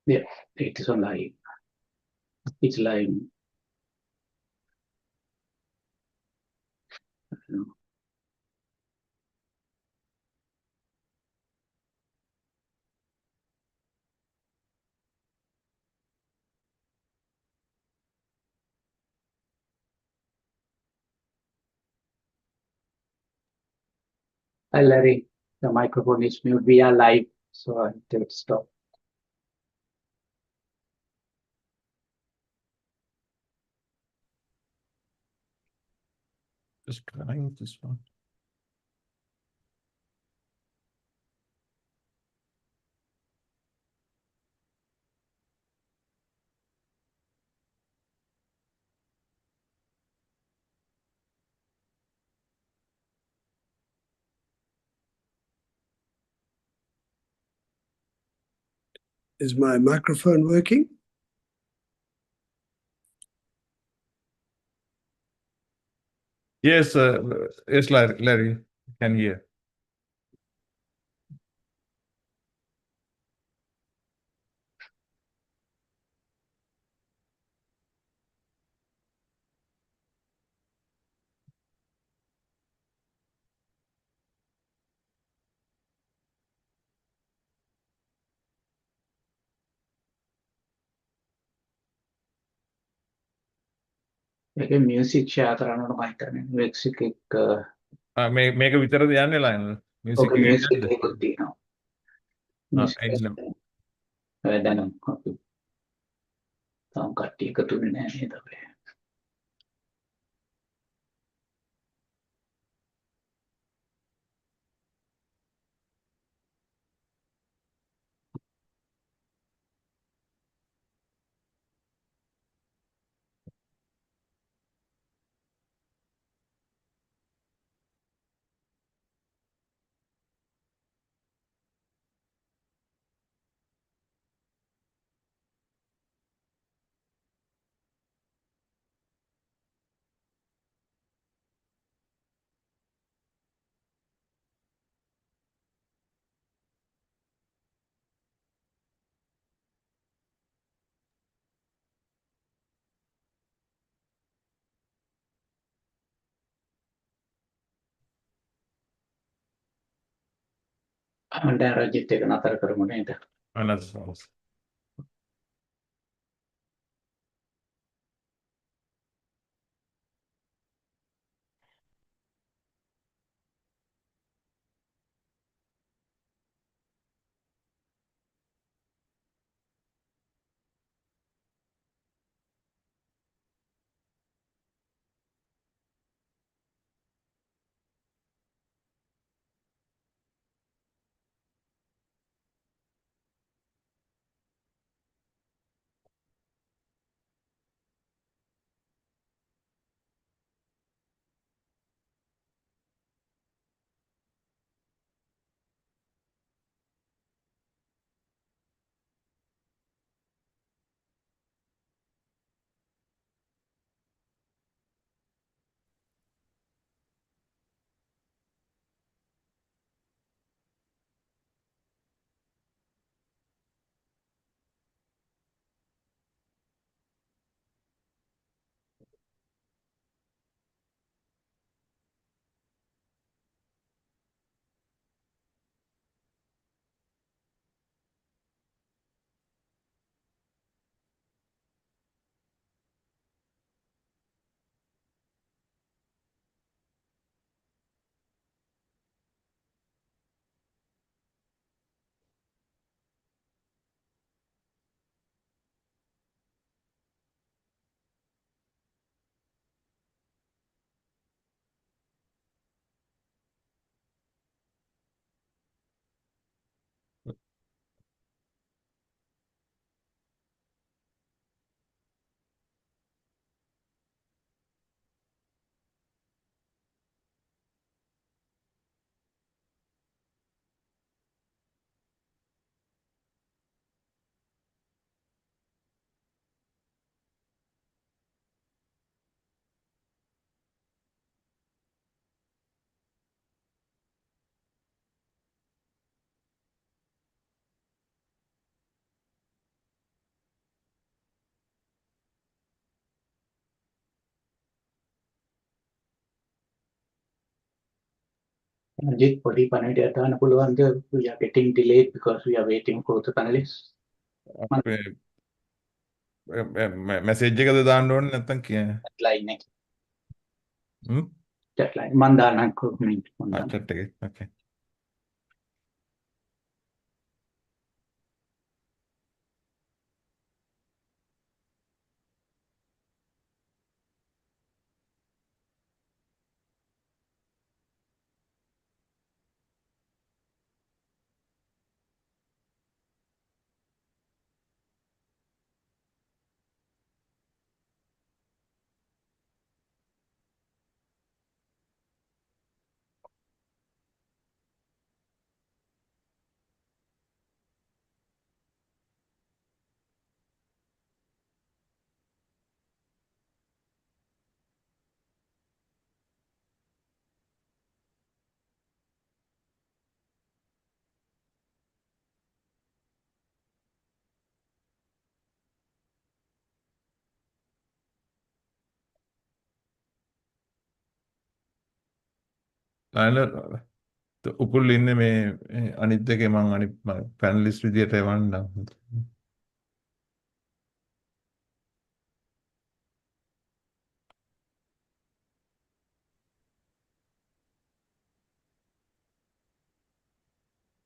Yeah, it is on live. It's live. Hi, Larry. The microphone is mute. We are live, so I have to stop. Just trying this one. Is my microphone working? Yes, yes, Larry, can hear. Okay, music share කරනකොට මම හිතන්නේ music එක මේක විතරද යන්නේ line music okay එක music යන්නද? එකකුත් තියෙනවා. music දැන් අපි තාම කට්ටිය එකතු වෙන්නේ නැහැ නේද අපේ. දැන් රජිත් එක නතර කරමු නේද? Another source. Jit, podi panelida දාන්න පුළුවන්ද? We are getting delayed because we are waiting for the panelists. Message එකද දාන්න ඕනේ නැත්නම් කියන්නේ? Line එක. හ්ම්? Chat line. මම දාන්නම් comment මම දාන්නම්. chat එකේ. Okay. උපුල් ඉන්නේ මේ අනිත් එකේ මං අනිත් පැනලිස්ට් විදියට එවන්නම්.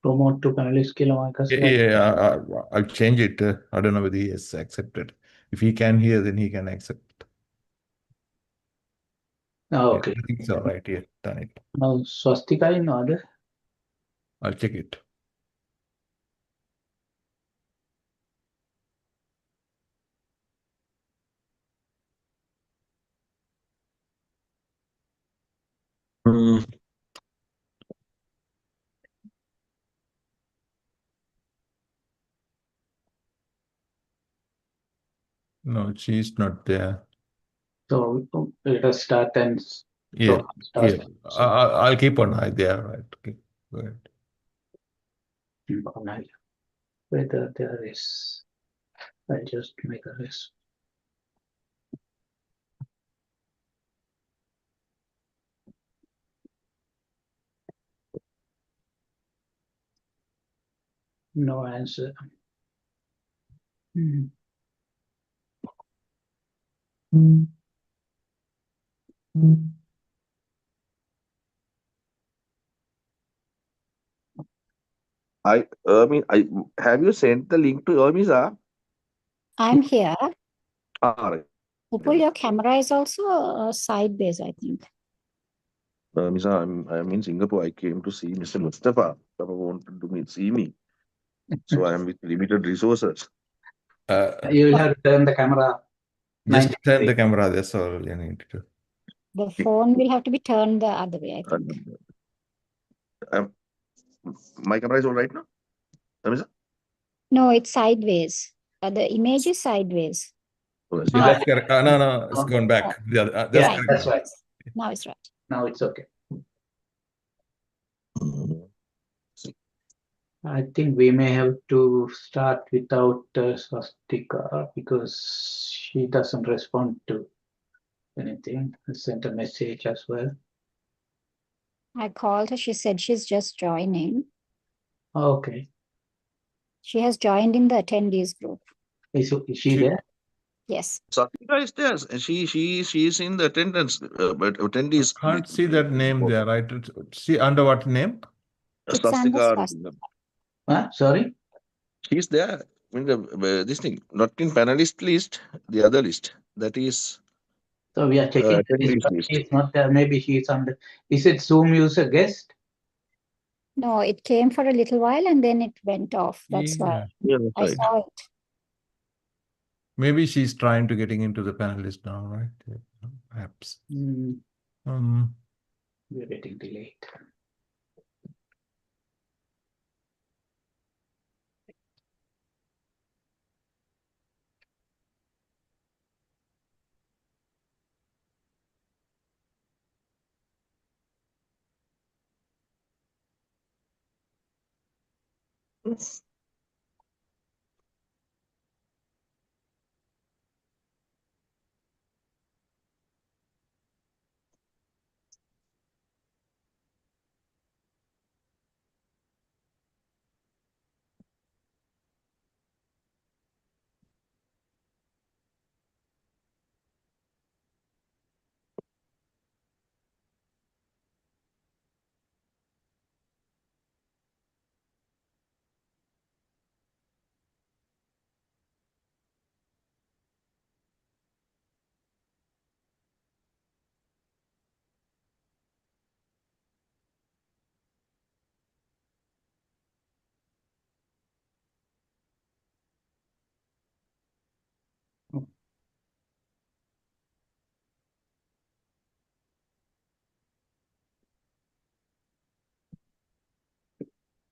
Promote to panelists කියලා මම එකක් select Yeah, I'll change it. I don't know whether he has accepted. If he can hear, then he can accept. okay. I think it's all right. Yeah, done it. Now Swasthika ඉන්නවද? I'll check it. No, she's not there. So let us start and Yeah, start. yeah. I'll keep an eye there. Right. Okay. Go ahead. Whether there is, I just make a list. No answer. I have you sent the link to Ermiza? I'm here. Right. Upul, your camera is also sideways, I think. Ermiza, I'm in Singapore. I came to see Mr. Mustafa. Mustafa wanted to see me. So I am with limited resources. You will have to turn the camera. Just turn the camera. That's all you need to do. The phone will have to be turned the other way, I think. My camera is all right now? Ermiza? No, it's sideways. The image is sideways. Oh, That's correct. No, it's gone back. That's Yeah, correct. that's right. Now it's right. Now it's okay. I think we may have to start without Swastika because she doesn't respond to anything. I sent a message as well. I called her. She said she's just joining. Okay. She has joined in the attendees group. Is she there? Yes. Swastika is there. She is in the attendance, but attendees. Can't see that name there, right? See under what name? It's under Swastika. Sorry? She's there in the this thing, not in panelist list, the other list. That is. So we are checking. She's not there. Maybe she's under. Is it Zoom user guest? No, it came for a little while and then it went off. That's why I saw it. Maybe she's trying to getting into the panelist now, right? Yeah, perhaps. We're getting delayed.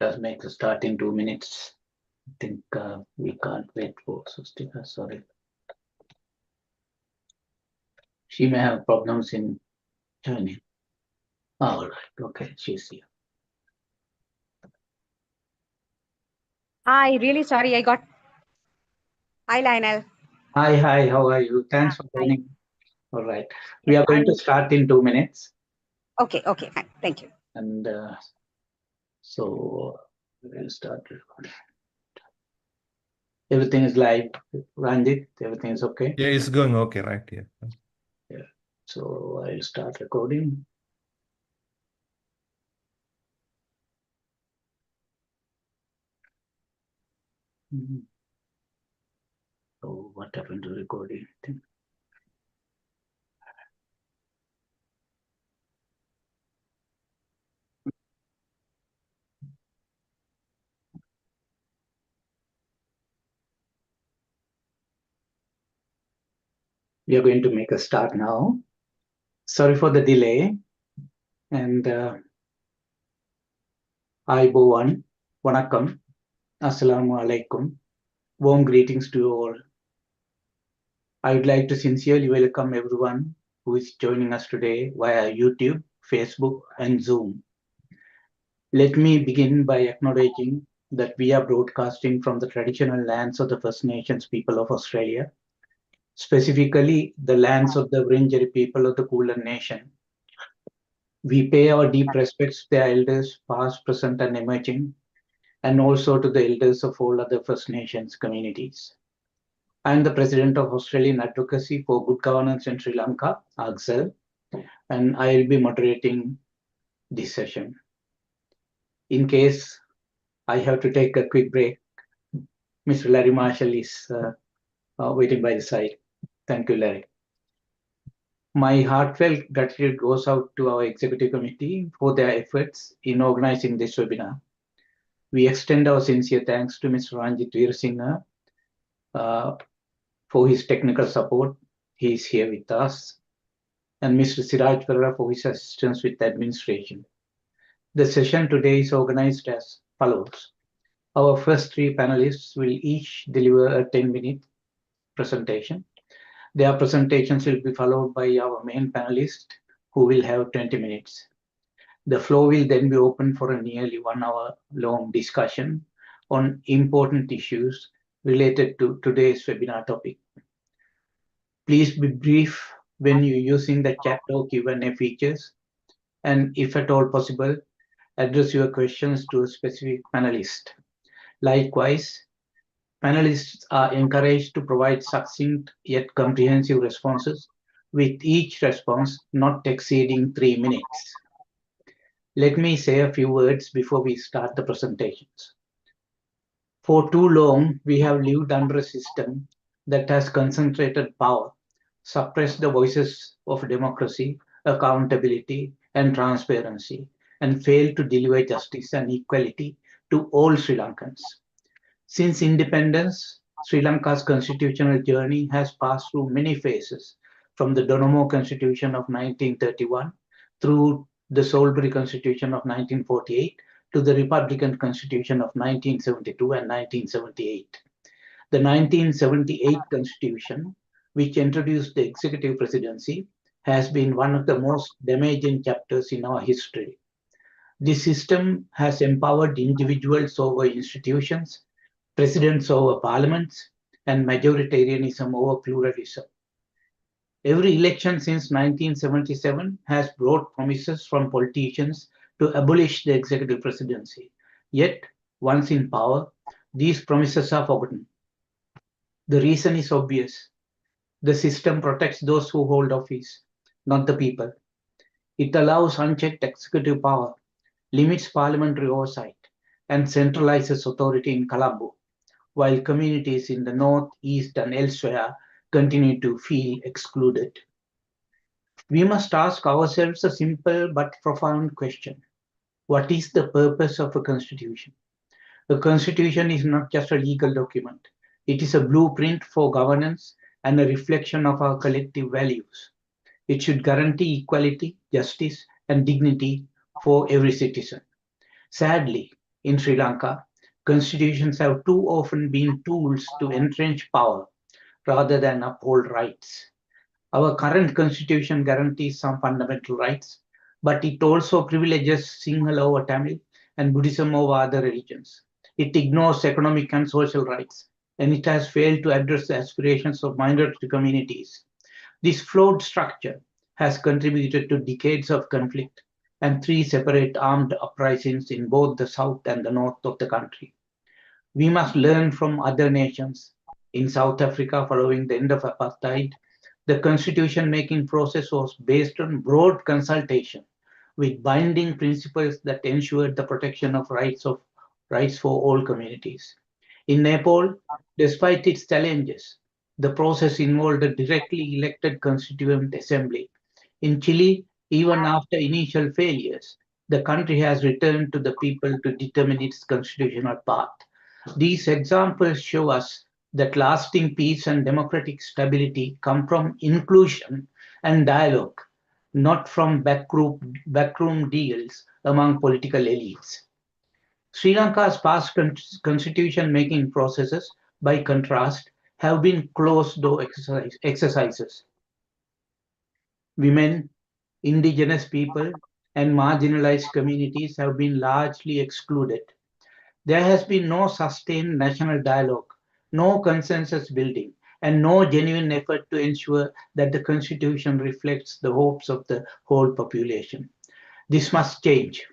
Let's make the start in 2 minutes. I think we can't wait for Swasthika, sorry. She may have problems in joining. All right, okay, she's here. Hi, really sorry. I got. Hi, Lionel. Hi, how are you? Thanks for Hi. joining. All right, we are going to start in 2 minutes. Okay, fine. Thank you. And so we'll start recording. Everything is live, Ranjit, everything is okay? Yeah, it's going okay, right? Yeah. So I'll start recording. So what happened to recording? We are going to make a start now. Sorry for the delay. And Aibowan, Vanakkam, Assalamu alaikum. Warm greetings to you all. I would like to sincerely welcome everyone who is joining us today via YouTube, Facebook, and Zoom. Let me begin by acknowledging that we are broadcasting from the traditional lands of the First Nations people of Australia, specifically the lands of the Wurundjeri people of the Kulin Nation. We pay our deep respects to their elders, past, present, and emerging, and also to the elders of all other First Nations communities. I am the President of Australian Advocacy for Good Governance in Sri Lanka, AAGGSL, and I will be moderating this session. In case I have to take a quick break, Mr. Larry Marshall is waiting by the side. Thank you, Larry. My heartfelt gratitude goes out to our executive committee for their efforts in organizing this webinar. We extend our sincere thanks to Mr. Ranjit Veerasinghe for his technical support. He is here with us. And Mr. Siraj Perera for his assistance with the administration. The session today is organized as follows. Our first three panelists will each deliver a 10-minute presentation. Their presentations will be followed by our main panelist, who will have 20 minutes. The floor will then be open for a nearly 1 hour long discussion on important issues related to today's webinar topic. Please be brief when you're using the chat or Q&A features, and if at all possible, address your questions to a specific panelist. Likewise, panelists are encouraged to provide succinct yet comprehensive responses, with each response not exceeding 3 minutes. Let me say a few words before we start the presentations. For too long, we have lived under a system that has concentrated power, suppressed the voices of democracy, accountability, and transparency, and failed to deliver justice and equality to all Sri Lankans. Since independence, Sri Lanka's constitutional journey has passed through many phases, from the Donomo Constitution of 1931 through the Salisbury Constitution of 1948 to the Republican Constitution of 1972 and 1978. The 1978 Constitution, which introduced the executive presidency, has been one of the most damaging chapters in our history. This system has empowered individuals over institutions, presidents over parliaments, and majoritarianism over pluralism. Every election since 1977 has brought promises from politicians to abolish the executive presidency. Yet, once in power, these promises are forgotten. The reason is obvious. The system protects those who hold office, not the people. It allows unchecked executive power, limits parliamentary oversight, and centralizes authority in Colombo, while communities in the north, east, and elsewhere continue to feel excluded. We must ask ourselves a simple but profound question. What is the purpose of a constitution? A constitution is not just a legal document. It is a blueprint for governance and a reflection of our collective values. It should guarantee equality, justice, and dignity for every citizen. Sadly, In Sri Lanka, constitutions have too often been tools to entrench power rather than uphold rights. Our current constitution guarantees some fundamental rights, but it also privileges Sinhala over Tamil and Buddhism over other religions. It ignores economic and social rights, and it has failed to address the aspirations of minority communities. This flawed structure has contributed to decades of conflict and 3 separate armed uprisings in both the south and the north of the country. We must learn from other nations. In South Africa, following the end of apartheid, the constitution-making process was based on broad consultation with binding principles that ensured the protection of rights for all communities. In Nepal, despite its challenges, the process involved a directly elected constituent assembly. In Chile, even after initial failures, the country has returned to the people to determine its constitutional path. These examples show us that lasting peace and democratic stability come from inclusion and dialogue, not from backroom deals among political elites. Sri Lanka's past constitution-making processes, by contrast, have been closed-door exercises. Women, indigenous people, and marginalized communities have been largely excluded. There has been no sustained national dialogue, no consensus building, and no genuine effort to ensure that the constitution reflects the hopes of the whole population. This must change.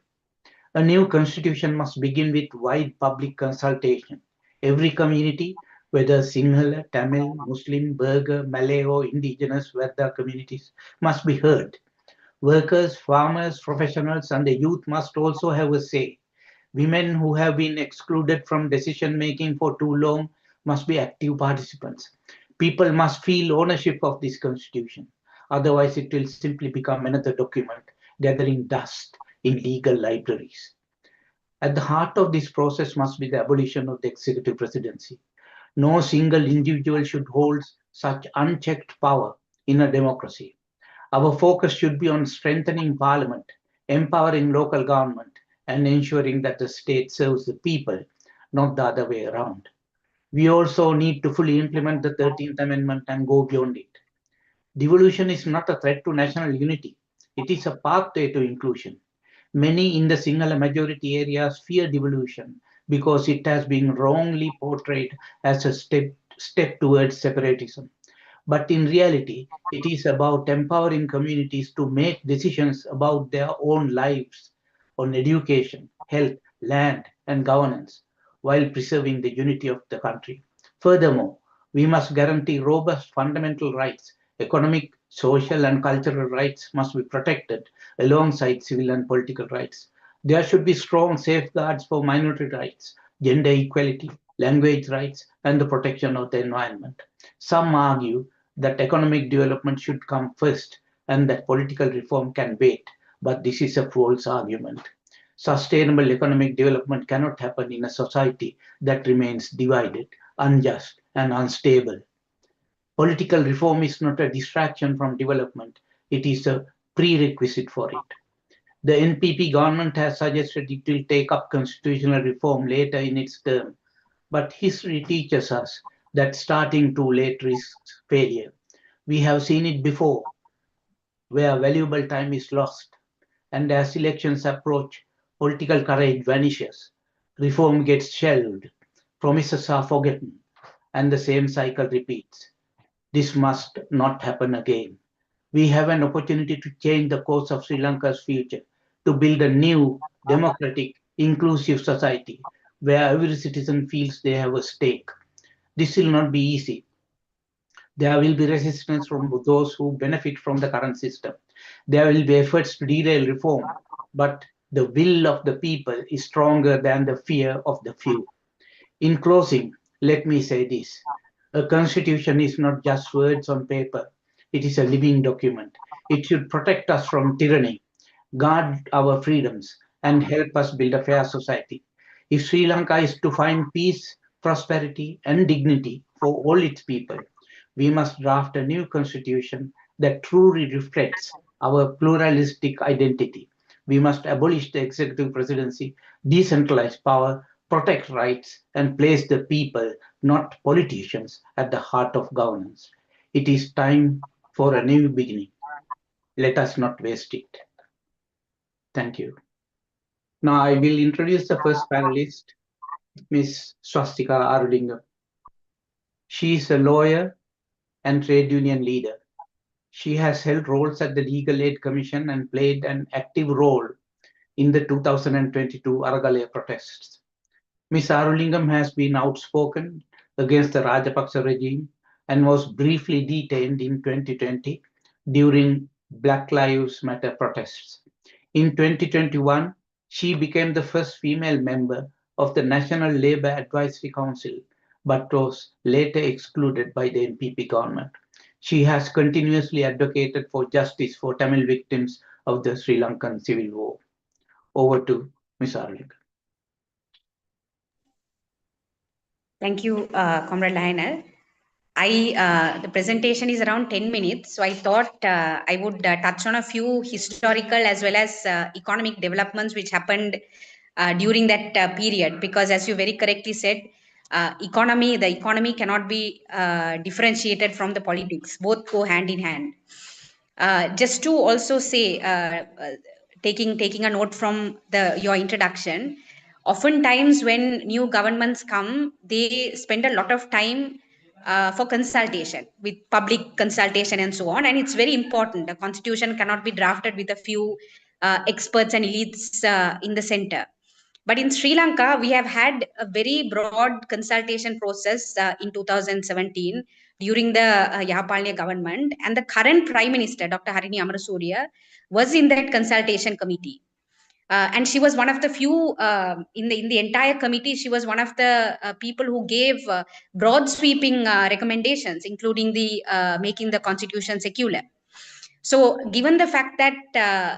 A new constitution must begin with wide public consultation. Every community, whether Sinhala, Tamil, Muslim, Burgher, Malay, or indigenous Vedda communities, must be heard. Workers, farmers, professionals, and the youth must also have a say. Women who have been excluded from decision-making for too long must be active participants. People must feel ownership of this constitution. Otherwise, it will simply become another document gathering dust in legal libraries. At the heart of this process must be the abolition of the executive presidency. No single individual should hold such unchecked power in a democracy. Our focus should be on strengthening parliament, empowering local government, and ensuring that the state serves the people, not the other way around. We also need to fully implement the 13th Amendment and go beyond it. Devolution is not a threat to national unity. It is a pathway to inclusion. Many in the Sinhala majority areas fear devolution because it has been wrongly portrayed as a step towards separatism. But in reality, it is about empowering communities to make decisions about their own lives on education, health, land, and governance, while preserving the unity of the country. Furthermore, we must guarantee robust fundamental rights. Economic, social, and cultural rights must be protected alongside civil and political rights. There should be strong safeguards for minority rights, gender equality, language rights, and the protection of the environment. Some argue that economic development should come first and that political reform can wait, but this is a false argument. Sustainable economic development cannot happen in a society that remains divided, unjust, and unstable. Political reform is not a distraction from development, it is a prerequisite for it. The NPP government has suggested it will take up constitutional reform later in its term, but history teaches us that starting too late risks failure. We have seen it before, where valuable time is lost, and as elections approach, political courage vanishes, reform gets shelved, promises are forgotten, and the same cycle repeats. This must not happen again. We have an opportunity to change the course of Sri Lanka's future, to build a new, democratic, inclusive society where every citizen feels they have a stake. This will not be easy. There will be resistance from those who benefit from the current system. There will be efforts to derail reform, but the will of the people is stronger than the fear of the few. In closing, let me say this. A constitution is not just words on paper. It is a living document. It should protect us from tyranny, guard our freedoms, and help us build a fair society. If Sri Lanka is to find peace, prosperity, and dignity for all its people, we must draft a new constitution that truly reflects our pluralistic identity. We must abolish the executive presidency, decentralize power, protect rights, and place the people, not politicians, at the heart of governance. It is time for a new beginning. Let us not waste it. Thank you. Now I will introduce the first panelist, Ms. Swasthika Arulingam. She is a lawyer and trade union leader. She has held roles at the Legal Aid Commission and played an active role in the 2022 Aragalaya protests. Ms. Arulingam has been outspoken against the Rajapaksa regime and was briefly detained in 2020 during Black Lives Matter protests. In 2021, she became the first female member of the National Labour Advisory Council, but was later excluded by the NPP government. She has continuously advocated for justice for Tamil victims of the Sri Lankan civil war. Over to Ms. Arulingam. Thank you, Comrade Lionel. The presentation is around 10 minutes, so I thought I would touch on a few historical as well as economic developments which happened during that period, because as you very correctly said, the economy cannot be differentiated from the politics. Both go hand in hand. Just to also say, taking a note from your introduction, oftentimes when new governments come, they spend a lot of time for consultation, with public consultation and so on, and it's very important. The constitution cannot be drafted with a few experts and elites in the center. But in Sri Lanka, we have had a very broad consultation process in 2017 during the Yahapalniya government, and the current Prime Minister, Dr. Harini Amarasuriya, was in that consultation committee. And she was one of the few in the entire committee. She was one of the people who gave broad sweeping recommendations, including the making the constitution secular. So, given the fact that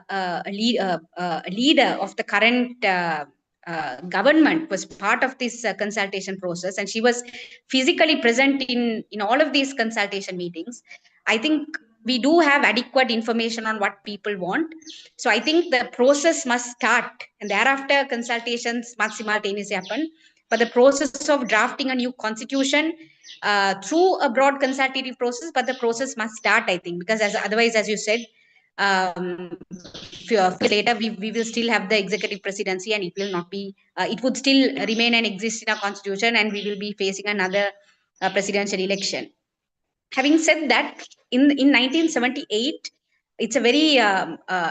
a leader of the current government was part of this consultation process, and she was physically present in all of these consultation meetings, I think we do have adequate information on what people want. So I think the process must start, and thereafter consultations must simultaneously happen. But the process of drafting a new constitution through a broad consultative process, but the process must start, I think, because otherwise, as you said, later we will still have the executive presidency, and it will not be, it would still remain and exist in our constitution, and we will be facing another presidential election. Having said that, in 1978, it's a very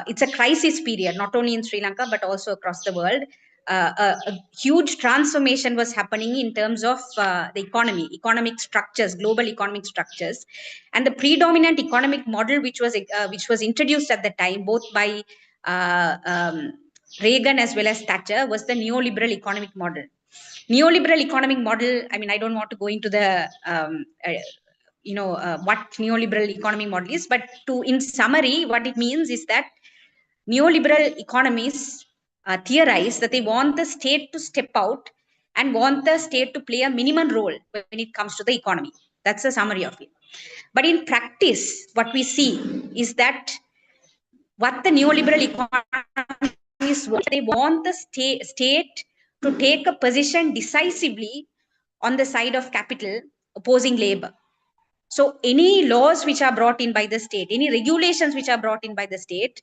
it's a crisis period, not only in Sri Lanka but also across the world. A huge transformation was happening in terms of the economic structures, global economic structures, and the predominant economic model which was introduced at the time, both by Reagan as well as Thatcher, was the neoliberal economic model. Neoliberal economic model, I mean, I don't want to go into the what neoliberal economy model is, but in summary, what it means is that neoliberal economies theorize that they want the state to step out and want the state to play a minimum role when it comes to the economy. That's the summary of it. But in practice, what we see is that what the neoliberal economies want, they want the state to take a position decisively on the side of capital, opposing labor. So any laws which are brought in by the state, any regulations which are brought in by the state,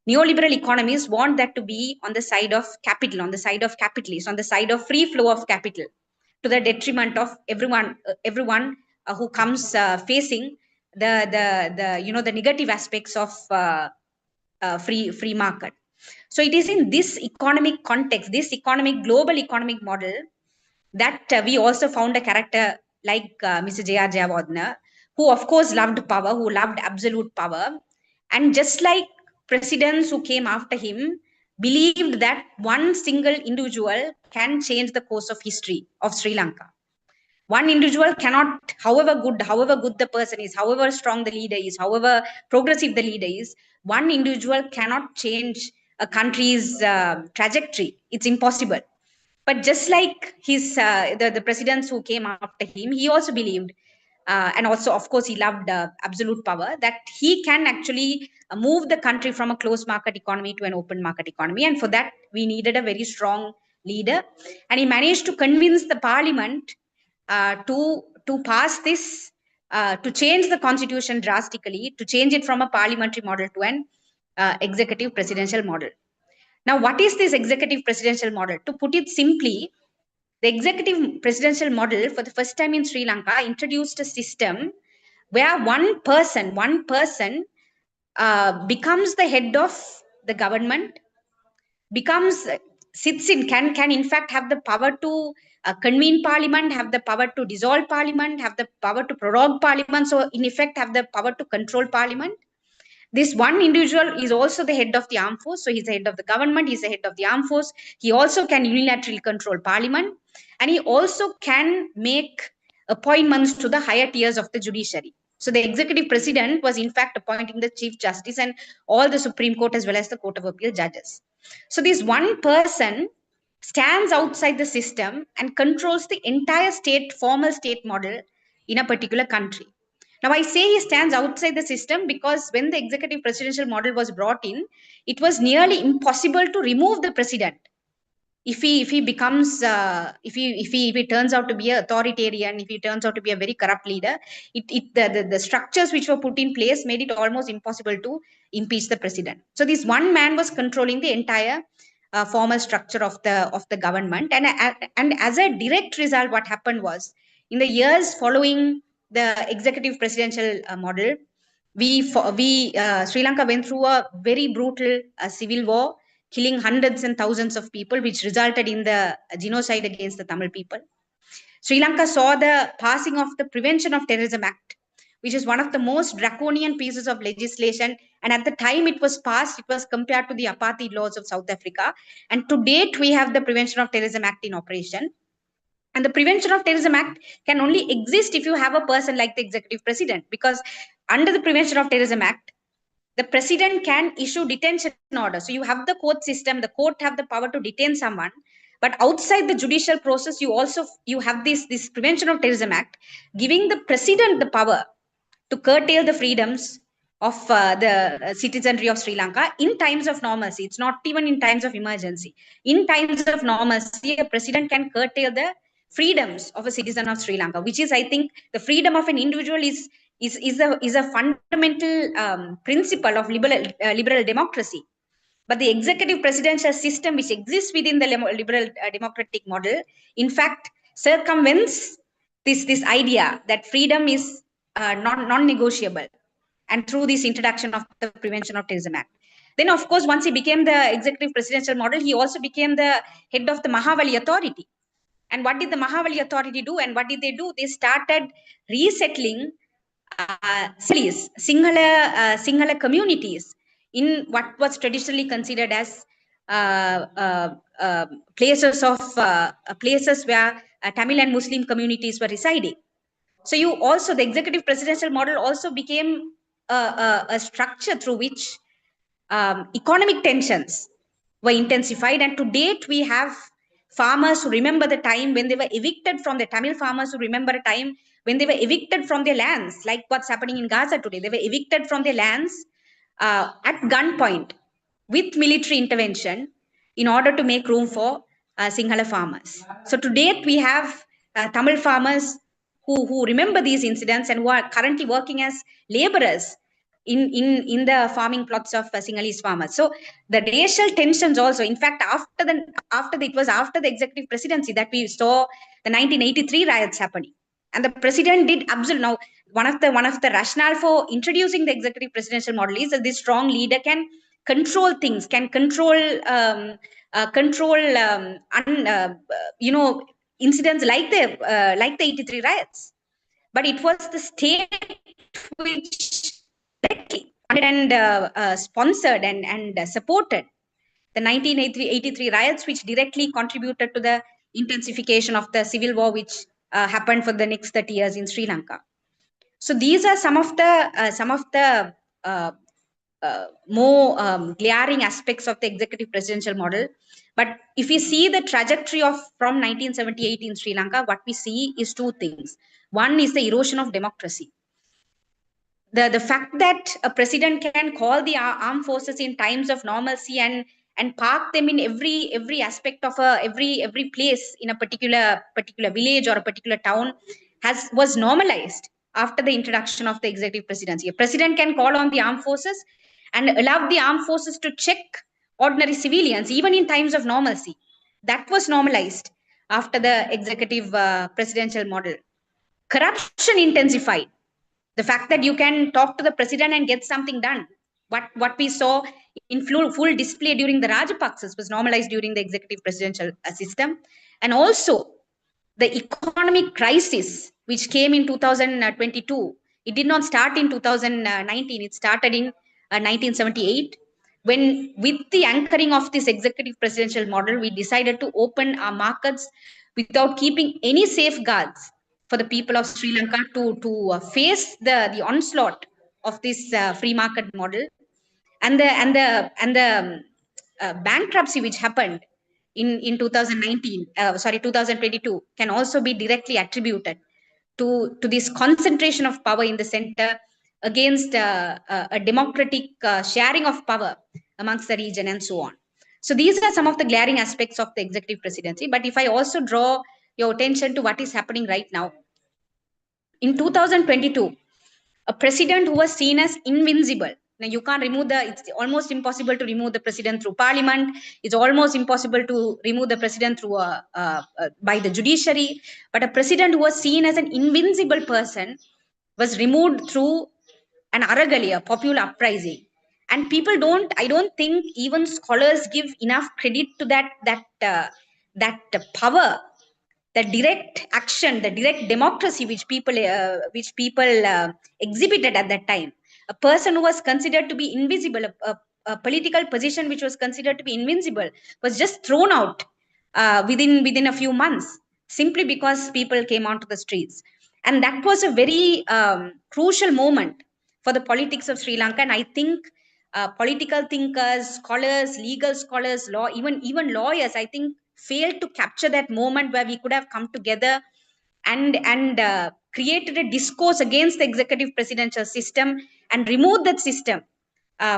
neoliberal economies want that to be on the side of capital, on the side of capitalists, on the side of free flow of capital, to the detriment of everyone who comes facing the negative aspects of free market. So it is in this economic context, this global economic model, that we also found a character like Mr. Jayampathy, who of course loved power, who loved absolute power, and just like presidents who came after him, believed that one single individual can change the course of history of Sri Lanka. One individual cannot, however good the person is, however strong the leader is, however progressive the leader is, one individual cannot change a country's trajectory. It's impossible. But just like the presidents who came after him, he also believed and also, of course, he loved absolute power, that he can actually move the country from a closed market economy to an open market economy. And for that, we needed a very strong leader. And he managed to convince the parliament to pass this, to change the constitution drastically, to change it from a parliamentary model to an executive presidential model. Now, what is this executive presidential model? To put it simply, the executive presidential model for the first time in Sri Lanka introduced a system where one person becomes the head of the government, can in fact have the power to convene parliament, have the power to dissolve parliament, have the power to prorogue parliament. So in effect, have the power to control parliament. This one individual is also the head of the armed force. So he's the head of the government, he's the head of the armed force. He also can unilaterally control parliament, and he also can make appointments to the higher tiers of the judiciary. So the executive president was in fact appointing the chief justice and all the Supreme Court as well as the Court of Appeal judges. So this one person stands outside the system and controls the entire formal state model in a particular country. Now, I say he stands outside the system because when the executive presidential model was brought in, it was nearly impossible to remove the president. If he becomes, if he turns out to be an authoritarian, if he turns out to be a very corrupt leader, the structures which were put in place made it almost impossible to impeach the president. So this one man was controlling the entire formal structure of the government, and as a direct result, what happened was, in the years following the executive presidential model, Sri Lanka went through a very brutal civil war, killing hundreds and thousands of people, which resulted in the genocide against the Tamil people. Sri Lanka saw the passing of the Prevention of Terrorism Act, which is one of the most draconian pieces of legislation. And at the time it was passed, it was compared to the apartheid laws of South Africa. And to date, we have the Prevention of Terrorism Act in operation. And the Prevention of Terrorism Act can only exist if you have a person like the executive president, because under the Prevention of Terrorism Act, the president can issue detention orders. So you have the court system, the court have the power to detain someone, but outside the judicial process, you have this Prevention of Terrorism Act giving the president the power to curtail the freedoms of the citizenry of Sri Lanka in times of normalcy. It's not even in times of emergency. In times of normalcy, a president can curtail the freedoms of a citizen of Sri Lanka, which is, I think, the freedom of an individual is a fundamental principle of liberal democracy. But the executive presidential system, which exists within the liberal democratic model, in fact, circumvents this idea that freedom is non-negotiable, and through this introduction of the Prevention of Terrorism Act. Then, of course, once he became the executive presidential model, he also became the head of the Mahawali Authority. And what did the Mahawali Authority do? And what did they do? They started resettling Sinhala communities in what was traditionally considered as places where Tamil and Muslim communities were residing. So the executive presidential model also became a structure through which economic tensions were intensified. And to date, we have farmers who remember the time when they were evicted from the Tamil farmers who remember a time when they were evicted from their lands, like what's happening in Gaza today. They were evicted from their lands at gunpoint with military intervention in order to make room for Sinhala farmers. So to date, we have Tamil farmers who remember these incidents and who are currently working as laborers in the farming plots of Sinhalese farmers. So the racial tensions also, in fact, after the executive presidency that we saw the 1983 riots happening. And the president did absolutely. Now, one of the rationale for introducing the executive presidential model is that this strong leader can control things, can control incidents like the 83 riots. But it was the state which funded and sponsored and supported the 1983 riots, which directly contributed to the intensification of the civil war, which happened for the next 30 years in Sri Lanka. So these are some of the more glaring aspects of the executive presidential model. But if we see the trajectory from 1978 in Sri Lanka, what we see is two things. One is the erosion of democracy. The fact that a president can call the armed forces in times of normalcy and park them in every aspect of every place in a particular village or a particular town was normalized after the introduction of the executive presidency. A president can call on the armed forces and allow the armed forces to check ordinary civilians even in times of normalcy. That was normalized after the executive presidential model. Corruption intensified. The fact that you can talk to the president and get something done. What we saw in full display during the Rajapaksas was normalized during the executive presidential system. And also the economic crisis, which came in 2022, it did not start in 2019, it started in 1978, when with the anchoring of this executive presidential model, we decided to open our markets without keeping any safeguards for the people of Sri Lanka to face the onslaught of this free market model, and the bankruptcy which happened in 2022 can also be directly attributed to this concentration of power in the center against a democratic sharing of power amongst the region and so on. So these are some of the glaring aspects of the executive presidency. But if I also draw your attention to what is happening right now, in 2022, a president who was seen as invincible. Now you can't remove it's almost impossible to remove the president through parliament. It's almost impossible to remove the president through by the judiciary. But a president who was seen as an invincible person was removed through an Aragali, a popular uprising. And people I don't think even scholars give enough credit to that power, the direct action, the direct democracy which people exhibited at that time. A person who was considered to be invisible, a political position which was considered to be invincible, was just thrown out within a few months, simply because people came onto the streets. And that was a very crucial moment for the politics of Sri Lanka. And I think political thinkers, scholars, legal scholars, even lawyers, I think, failed to capture that moment where we could have come together and created a discourse against the executive presidential system and removed that system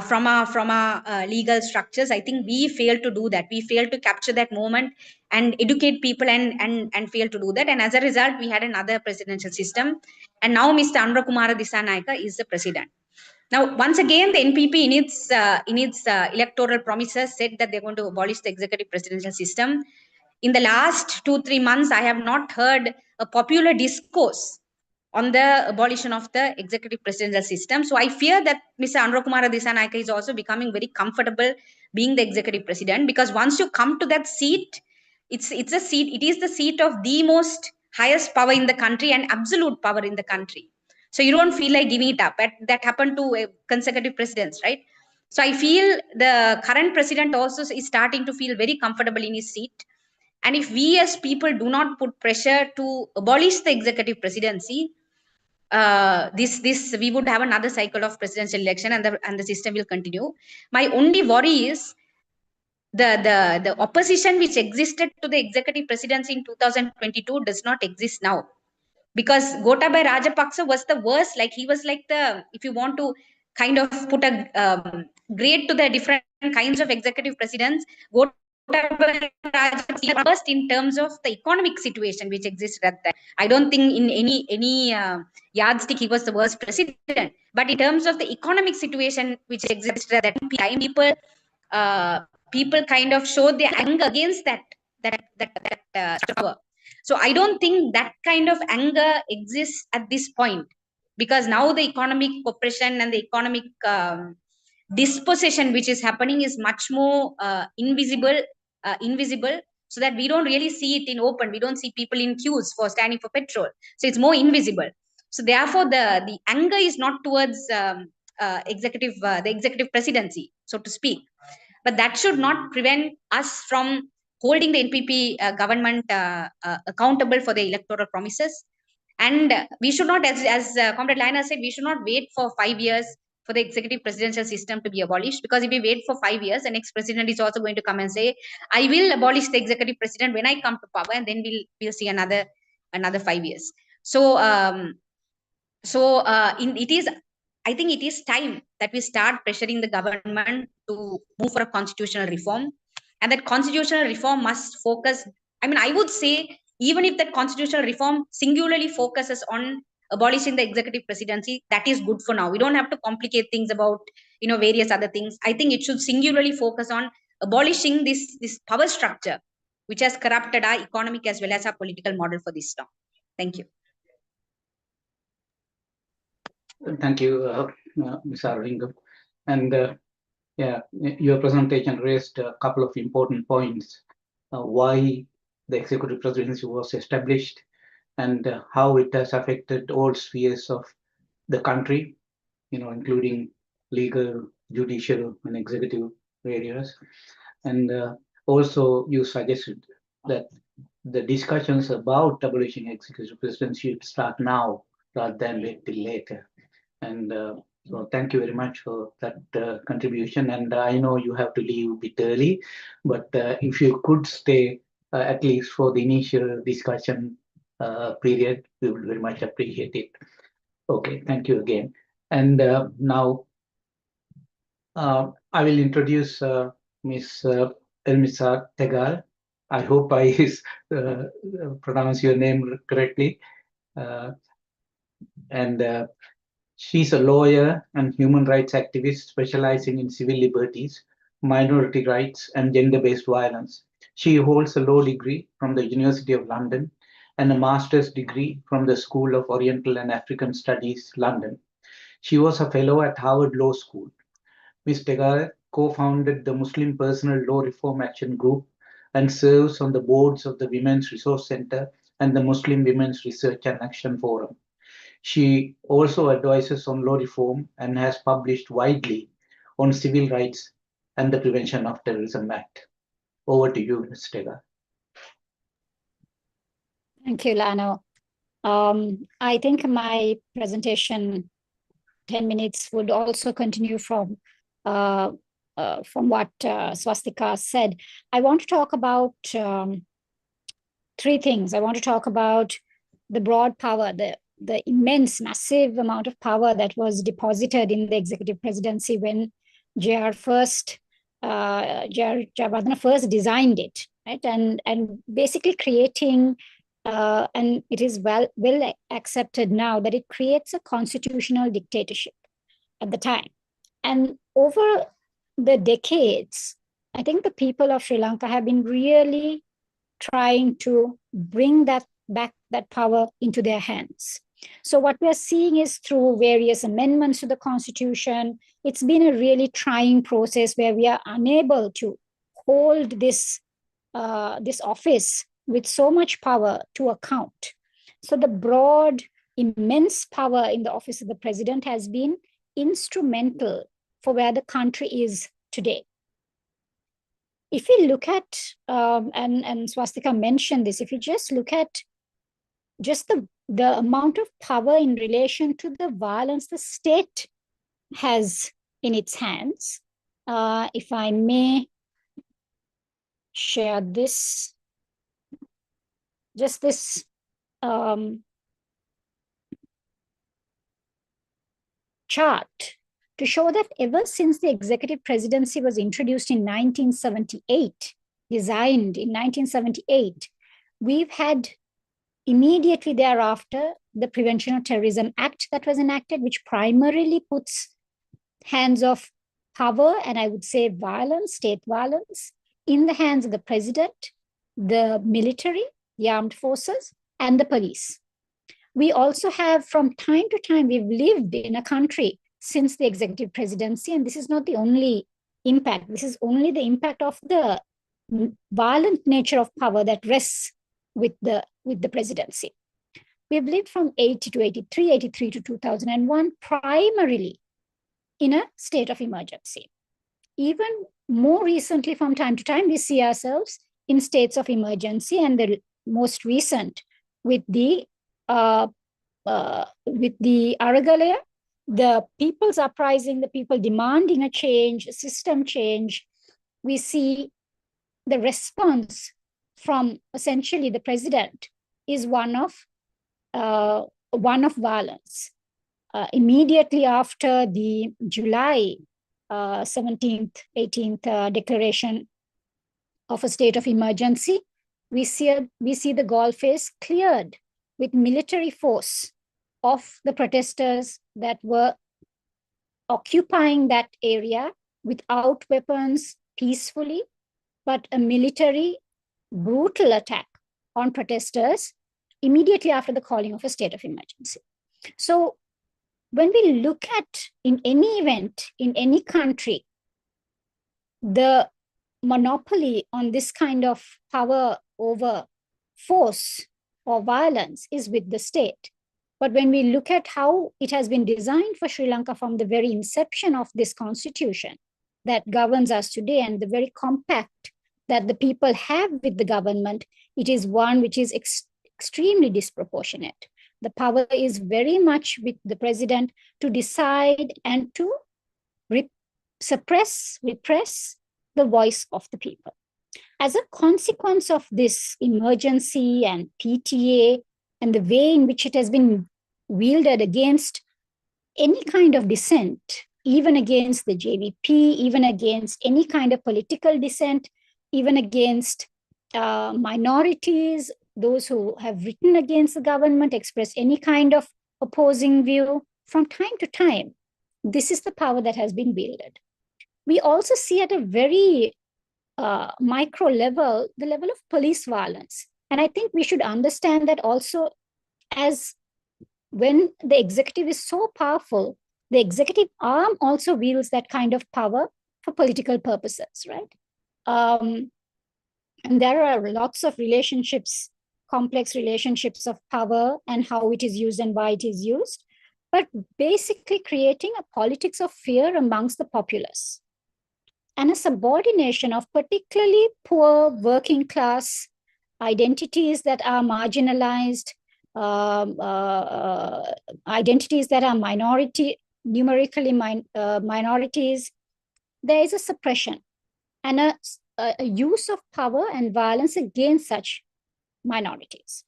from our legal structures. I think we failed to do that. We failed to capture that moment and educate people and failed to do that. And as a result, we had another presidential system. And now Mr. Anurakkumara Dissanayake is the president. Now, once again, the NPP in its electoral promises said that they're going to abolish the executive presidential system. In the last 2-3 months, I have not heard a popular discourse on the abolition of the executive presidential system. So I fear that Mr. Anurakkumara Dissanayake is also becoming very comfortable being the executive president, because once you come to that seat, it is the seat of the most highest power in the country and absolute power in the country. So you don't feel like giving it up. That happened to consecutive presidents, right? So I feel the current president also is starting to feel very comfortable in his seat. And if we as people do not put pressure to abolish the executive presidency, we would have another cycle of presidential election, and the system will continue. My only worry is the opposition which existed to the executive presidency in 2022 does not exist now. Because Gotabaya Rajapaksa was the worst, like he was like if you want to kind of put a grade to the different kinds of executive presidents, Gotabaya Rajapaksa was the worst in terms of the economic situation which existed at that. I don't think in any yardstick he was the worst president, but in terms of the economic situation which existed at that time, people kind of showed their anger against that power. So I don't think that kind of anger exists at this point, because now the economic oppression and the economic dispossession which is happening is much more invisible, so that we don't really see it in open. We don't see people in queues for standing for petrol. So it's more invisible. So therefore, the anger is not towards the executive presidency, so to speak. But that should not prevent us from holding the NPP government accountable for the electoral promises. And we should not, as Comrade Liner said, we should not wait for 5 years for the executive presidential system to be abolished. Because if we wait for 5 years, the next president is also going to come and say, I will abolish the executive president when I come to power, and then we'll see another 5 years. So, I think it is time that we start pressuring the government to move for a constitutional reform, and that constitutional reform must focus. I mean, I would say, even if that constitutional reform singularly focuses on abolishing the executive presidency, that is good for now. We don't have to complicate things about, various other things. I think it should singularly focus on abolishing this power structure, which has corrupted our economic as well as our political model for this long. Thank you. Thank you, Ms. Arulingam. And yeah, your presentation raised a couple of important points. Why the executive presidency was established and how it has affected all spheres of the country, including legal, judicial, and executive areas. And also you suggested that the discussions about abolishing executive presidency should start now rather than wait till later. And so thank you very much for that contribution. And I know you have to leave a bit early, but if you could stay at least for the initial discussion period, we would very much appreciate it. Okay, thank you again. And now I will introduce Ms. Ermiza Zegal. I hope I pronounce your name correctly. And she's a lawyer and human rights activist specializing in civil liberties, minority rights, and gender-based violence. She holds a law degree from the University of London and a master's degree from the School of Oriental and African Studies, London. She was a fellow at Harvard Law School. Ms. Zegal co-founded the Muslim Personal Law Reform Action Group and serves on the boards of the Women's Resource Center and the Muslim Women's Research and Action Forum. She also advises on law reform and has published widely on civil rights and the Prevention of Terrorism Act. Over to you, Ms. Zegal. Thank you, Lano. I think my presentation, 10 minutes, would also continue from what Swasthika said. I want to talk about three things. I want to talk about the broad power, the immense, massive amount of power that was deposited in the executive presidency when Jayavarthana first designed it, right? And basically creating, and it is well accepted now that it creates a constitutional dictatorship at the time. And over the decades, I think the people of Sri Lanka have been really trying to bring that power into their hands. So what we're seeing is through various amendments to the constitution, it's been a really trying process where we are unable to hold this office with so much power to account. So the broad, immense power in the office of the president has been instrumental for where the country is today. If we look at, and Swasthika mentioned this, if you just look at just the amount of power in relation to the violence the state has in its hands, if I may share this, just this chart to show that ever since the executive presidency was introduced in 1978, designed in 1978, we've had immediately thereafter the Prevention of Terrorism Act that was enacted, which primarily puts hands of power, and I would say violence, state violence, in the hands of the president, the military, the armed forces, and the police. We also have, from time to time, we've lived in a country since the executive presidency, and this is not the only impact. This is only the impact of the violent nature of power that rests with the presidency. We've lived from 80 to 83, 83 to 2001, primarily in a state of emergency. Even more recently, from time to time, we see ourselves in states of emergency, and the most recent with the Aragalaya, the people's uprising, the people demanding a change, a system change. We see the response from essentially the president is one of one of violence. Immediately after the July 17th, 18th declaration of a state of emergency, we see the Galle face cleared with military force of the protesters that were occupying that area without weapons, peacefully, but a military brutal attack on protesters immediately after the calling of a state of emergency. So when we look at, in any event, in any country, the monopoly on this kind of power over force or violence is with the state. But when we look at how it has been designed for Sri Lanka from the very inception of this constitution that governs us today, and the very compact that the people have with the government, it is one which is extremely disproportionate. The power is very much with the president to decide and to repress the voice of the people. As a consequence of this emergency and PTA and the way in which it has been wielded against any kind of dissent, even against the JVP, even against any kind of political dissent, even against minorities, those who have written against the government, expressed any kind of opposing view, from time to time, this is the power that has been wielded. We also see at a very micro level, the level of police violence. And I think we should understand that also, as when the executive is so powerful, the executive arm also wields that kind of power for political purposes, right? And there are lots of relationships, complex relationships of power and how it is used and why it is used, but basically creating a politics of fear amongst the populace and a subordination of particularly poor working class identities that are marginalized, identities that are numerically minorities. There is a suppression and a use of power and violence against such minorities.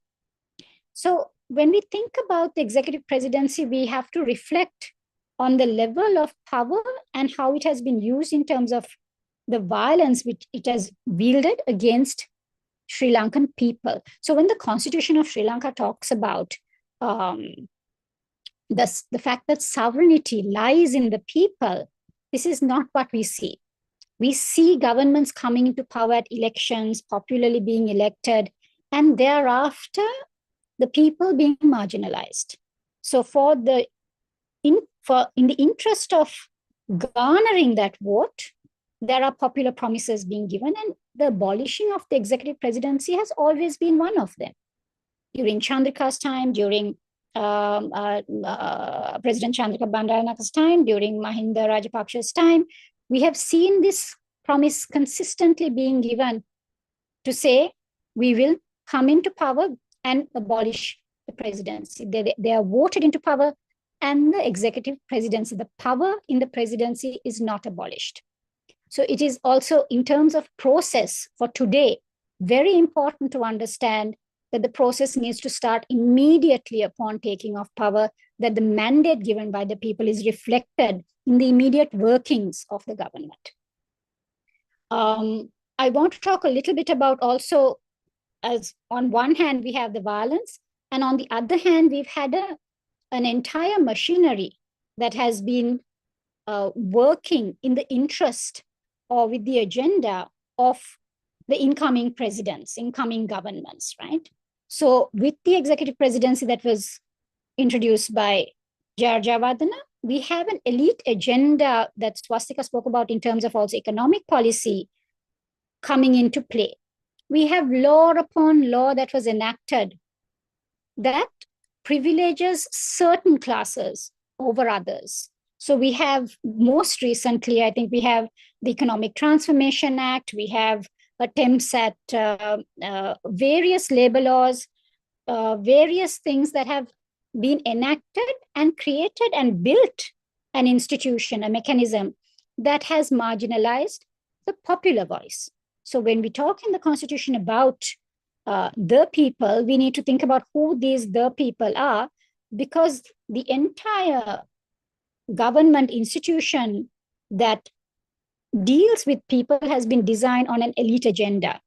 So when we think about the executive presidency, we have to reflect on the level of power and how it has been used in terms of the violence which it has wielded against Sri Lankan people. So when the Constitution of Sri Lanka talks about the fact that sovereignty lies in the people, this is not what we see. We see governments coming into power at elections, popularly being elected, and thereafter the people being marginalized. So in the interest of garnering that vote, there are popular promises being given, and the abolishing of the executive presidency has always been one of them. During Chandrika's time, during President Chandrika Bandaranake's time, during Mahinda Rajapaksa's time, we have seen this promise consistently being given to say, we will come into power and abolish the presidency. They are voted into power, and the executive presidency, the power in the presidency is not abolished. So it is also, in terms of process for today, very important to understand that the process needs to start immediately upon taking of power, that the mandate given by the people is reflected in the immediate workings of the government. I want to talk a little bit about also, as on one hand, we have the violence, and on the other hand, we've had an entire machinery that has been working in the interest or with the agenda of the incoming presidents, incoming governments, right? So with the executive presidency that was introduced by Jayampathy, we have an elite agenda that Swasthika spoke about in terms of also economic policy coming into play. We have law upon law that was enacted that privileges certain classes over others. So we have, most recently, I think we have the Economic Transformation Act, we have attempts at various labor laws, various things that have been enacted and created and built an institution, a mechanism that has marginalized the popular voice. So when we talk in the Constitution about the people, we need to think about who these the people are, because the entire government institution that deals with people has been designed on an elite agenda.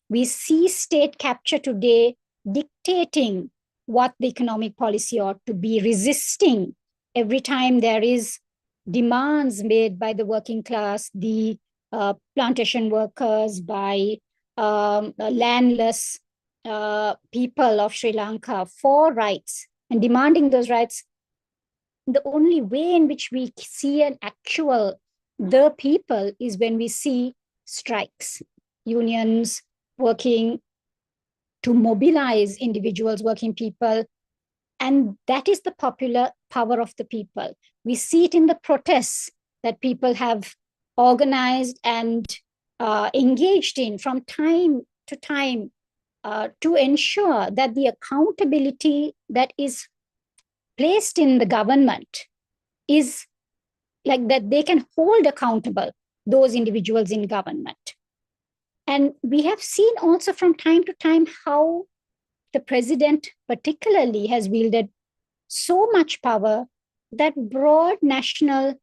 We see state capture today dictating what the economic policy ought to be, resisting every time there is demands made by the working class, the plantation workers, by landless people of Sri Lanka for rights and demanding those rights. The only way in which we see an actual the people is when we see strikes, unions working to mobilize individuals, working people. And that is the popular power of the people. We see it in the protests that people have organized and engaged in from time to time to ensure that the accountability that is placed in the government is like that they can hold accountable those individuals in government. And we have seen also from time to time how the president particularly has wielded so much power that broad national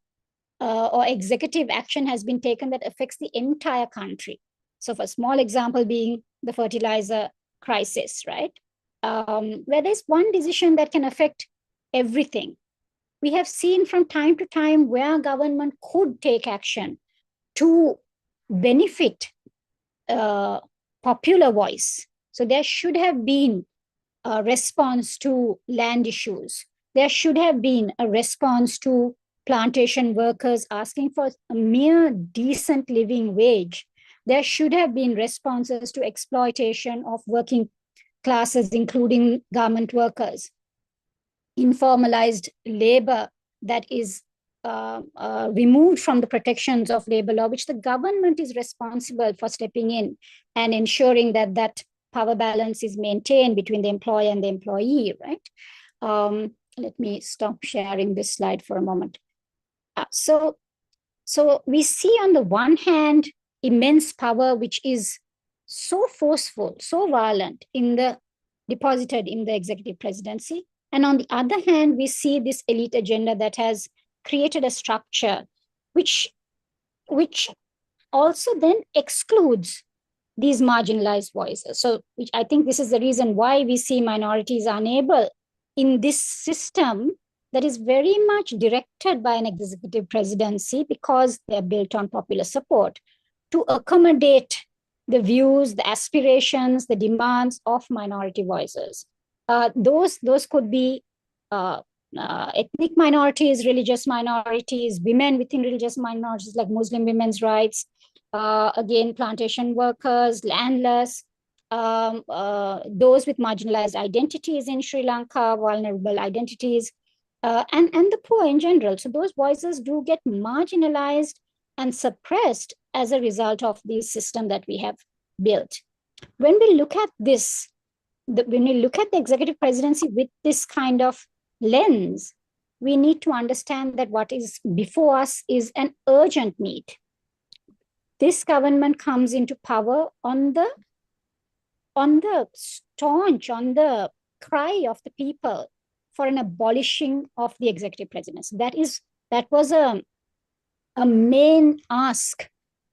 or executive action has been taken that affects the entire country. So for a small example being the fertilizer crisis, right? Where there's one decision that can affect everything. We have seen from time to time where government could take action to benefit popular voice. So there should have been a response to land issues. There should have been a response to plantation workers asking for a mere decent living wage. There should have been responses to exploitation of working classes, including garment workers, informalized labor that is removed from the protections of labor law, which the government is responsible for stepping in and ensuring that that power balance is maintained between the employer and the employee, right? Let me stop sharing this slide for a moment. So we see on the one hand, immense power, which is so forceful, so violent deposited in the executive presidency. And on the other hand, we see this elite agenda that has created a structure which also then excludes these marginalized voices. So which I think this is the reason why we see minorities unable in this system that is very much directed by an executive presidency, because they're built on popular support, to accommodate the views, the aspirations, the demands of minority voices. Those could be ethnic minorities, religious minorities, women within religious minorities like Muslim women's rights, again, plantation workers, landless, those with marginalized identities in Sri Lanka, vulnerable identities, and the poor in general. So those voices do get marginalized and suppressed as a result of the system that we have built. When we look at this, when we look at the executive presidency with this kind of lens, we need to understand that what is before us is an urgent need. This government comes into power on the cry of the people for an abolishing of the executive presidency. That was a main ask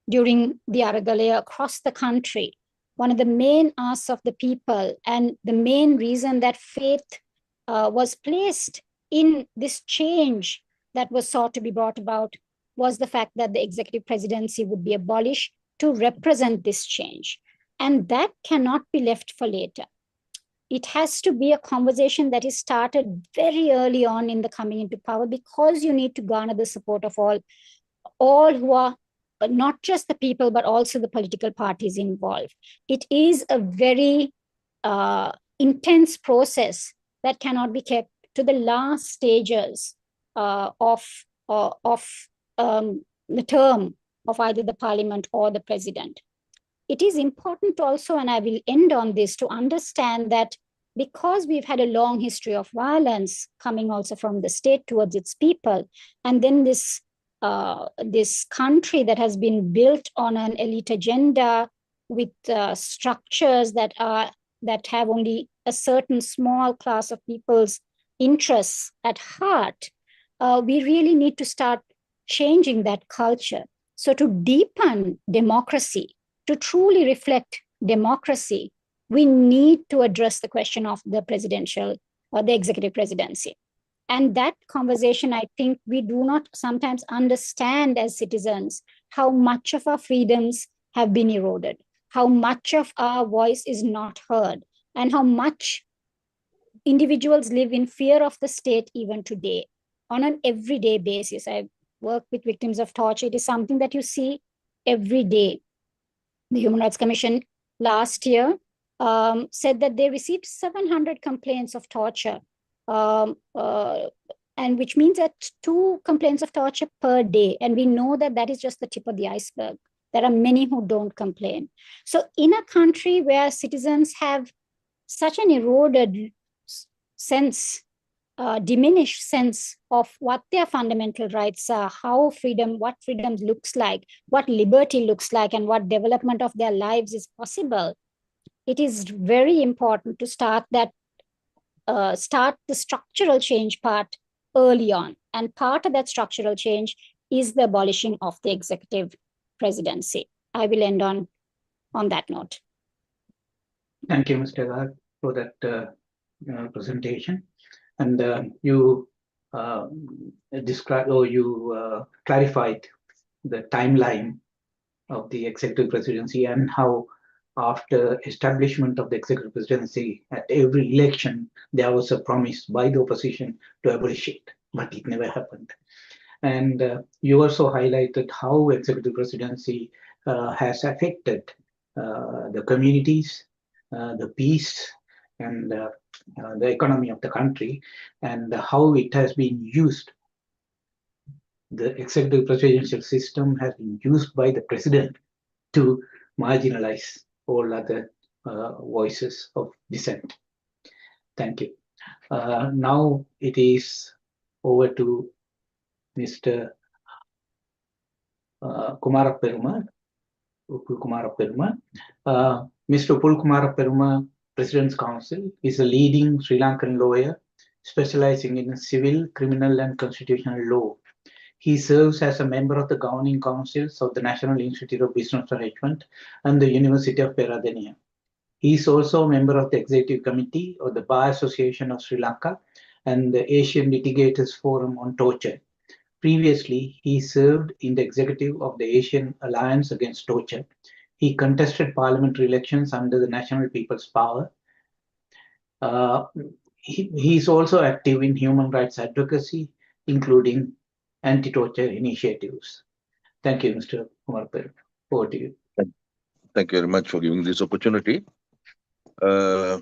during the Aragalaya across the country. One of the main asks of the people, and the main reason that faith was placed in this change that was sought to be brought about, was the fact that the executive presidency would be abolished to represent this change. And that cannot be left for later. It has to be a conversation that is started very early on in the coming into power, because you need to garner the support of all who are not just the people, but also the political parties involved. It is a very intense process that cannot be kept to the last stages of the term of either the parliament or the president. It is important also, and I will end on this, to understand that because we've had a long history of violence coming also from the state towards its people, and then this country that has been built on an elite agenda with structures that are that have only a certain small class of people's interests at heart, we really need to start changing that culture. So to deepen democracy, to truly reflect democracy, we need to address the question of the presidential or the executive presidency. And that conversation, I think we do not sometimes understand as citizens how much of our freedoms have been eroded, how much of our voice is not heard, and how much individuals live in fear of the state even today on an everyday basis. I work with victims of torture. It is something that you see every day. The Human Rights Commission last year said that they received 700 complaints of torture, and which means that 2 complaints of torture per day. And we know that that is just the tip of the iceberg. There are many who don't complain. So in a country where citizens have such an eroded sense, diminished sense of what their fundamental rights are, how freedom, what freedom looks like, what liberty looks like, and what development of their lives is possible, it is very important to start the structural change part early on. And part of that structural change is the abolishing of the executive presidency. I will end on that note. Thank you, Mr. Zegal, for that presentation. And you described, or you clarified the timeline of the executive presidency and how after establishment of the executive presidency, at every election, there was a promise by the opposition to abolish it, but it never happened. And you also highlighted how executive presidency has affected the communities, the peace, and the economy of the country, and how it has been used. The executive presidential system has been used by the president to marginalize all other voices of dissent. Thank you. Now it is over to Mr. Kumarapperuma, Upul Kumarapperuma. Mr. Upul Kumarapperuma, President's Counsel, is a leading Sri Lankan lawyer specializing in civil, criminal, and constitutional law. He serves as a member of the governing councils of the National Institute of Business Management and the University of Peradeniya. He is also a member of the Executive Committee of the Bar Association of Sri Lanka and the Asian Litigators Forum on Torture. Previously, he served in the executive of the Asian Alliance Against Torture. He contested parliamentary elections under the National People's Power. He is also active in human rights advocacy, including anti-torture initiatives. Thank you, Mr. Kumarapperuma. Over to you. Thank you very much for giving this opportunity. I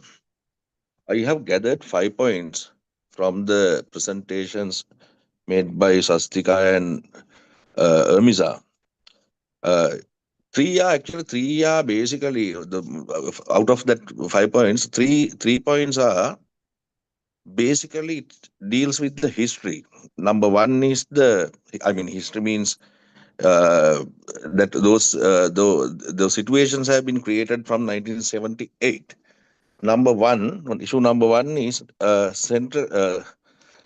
have gathered 5 points from the presentations made by Swasthika and Ermiza. Three are basically, out of that 5 points, three points are basically it deals with the history. Number one is history means that those situations have been created from 1978. Issue number one is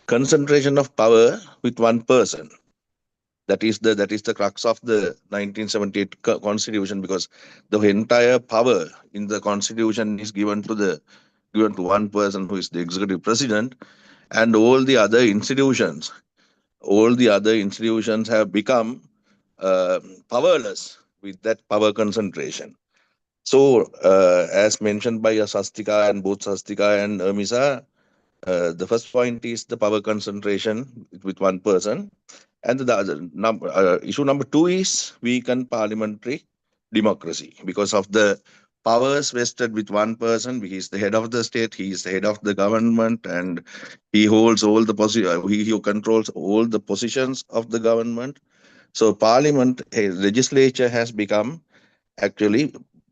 concentration of power with one person. That is the crux of the 1978 constitution, because the entire power in the constitution is given to one person, who is the executive president, and all the other institutions have become powerless with that power concentration. So, as mentioned by Swasthika and both Swasthika and Ermiza, the first point is the power concentration with one person, and the other issue number two is weakened parliamentary democracy because of the powers vested with one person. He is the head of the state, he is the head of the government, and he holds all the he controls all the positions of the government. So parliament, legislature has become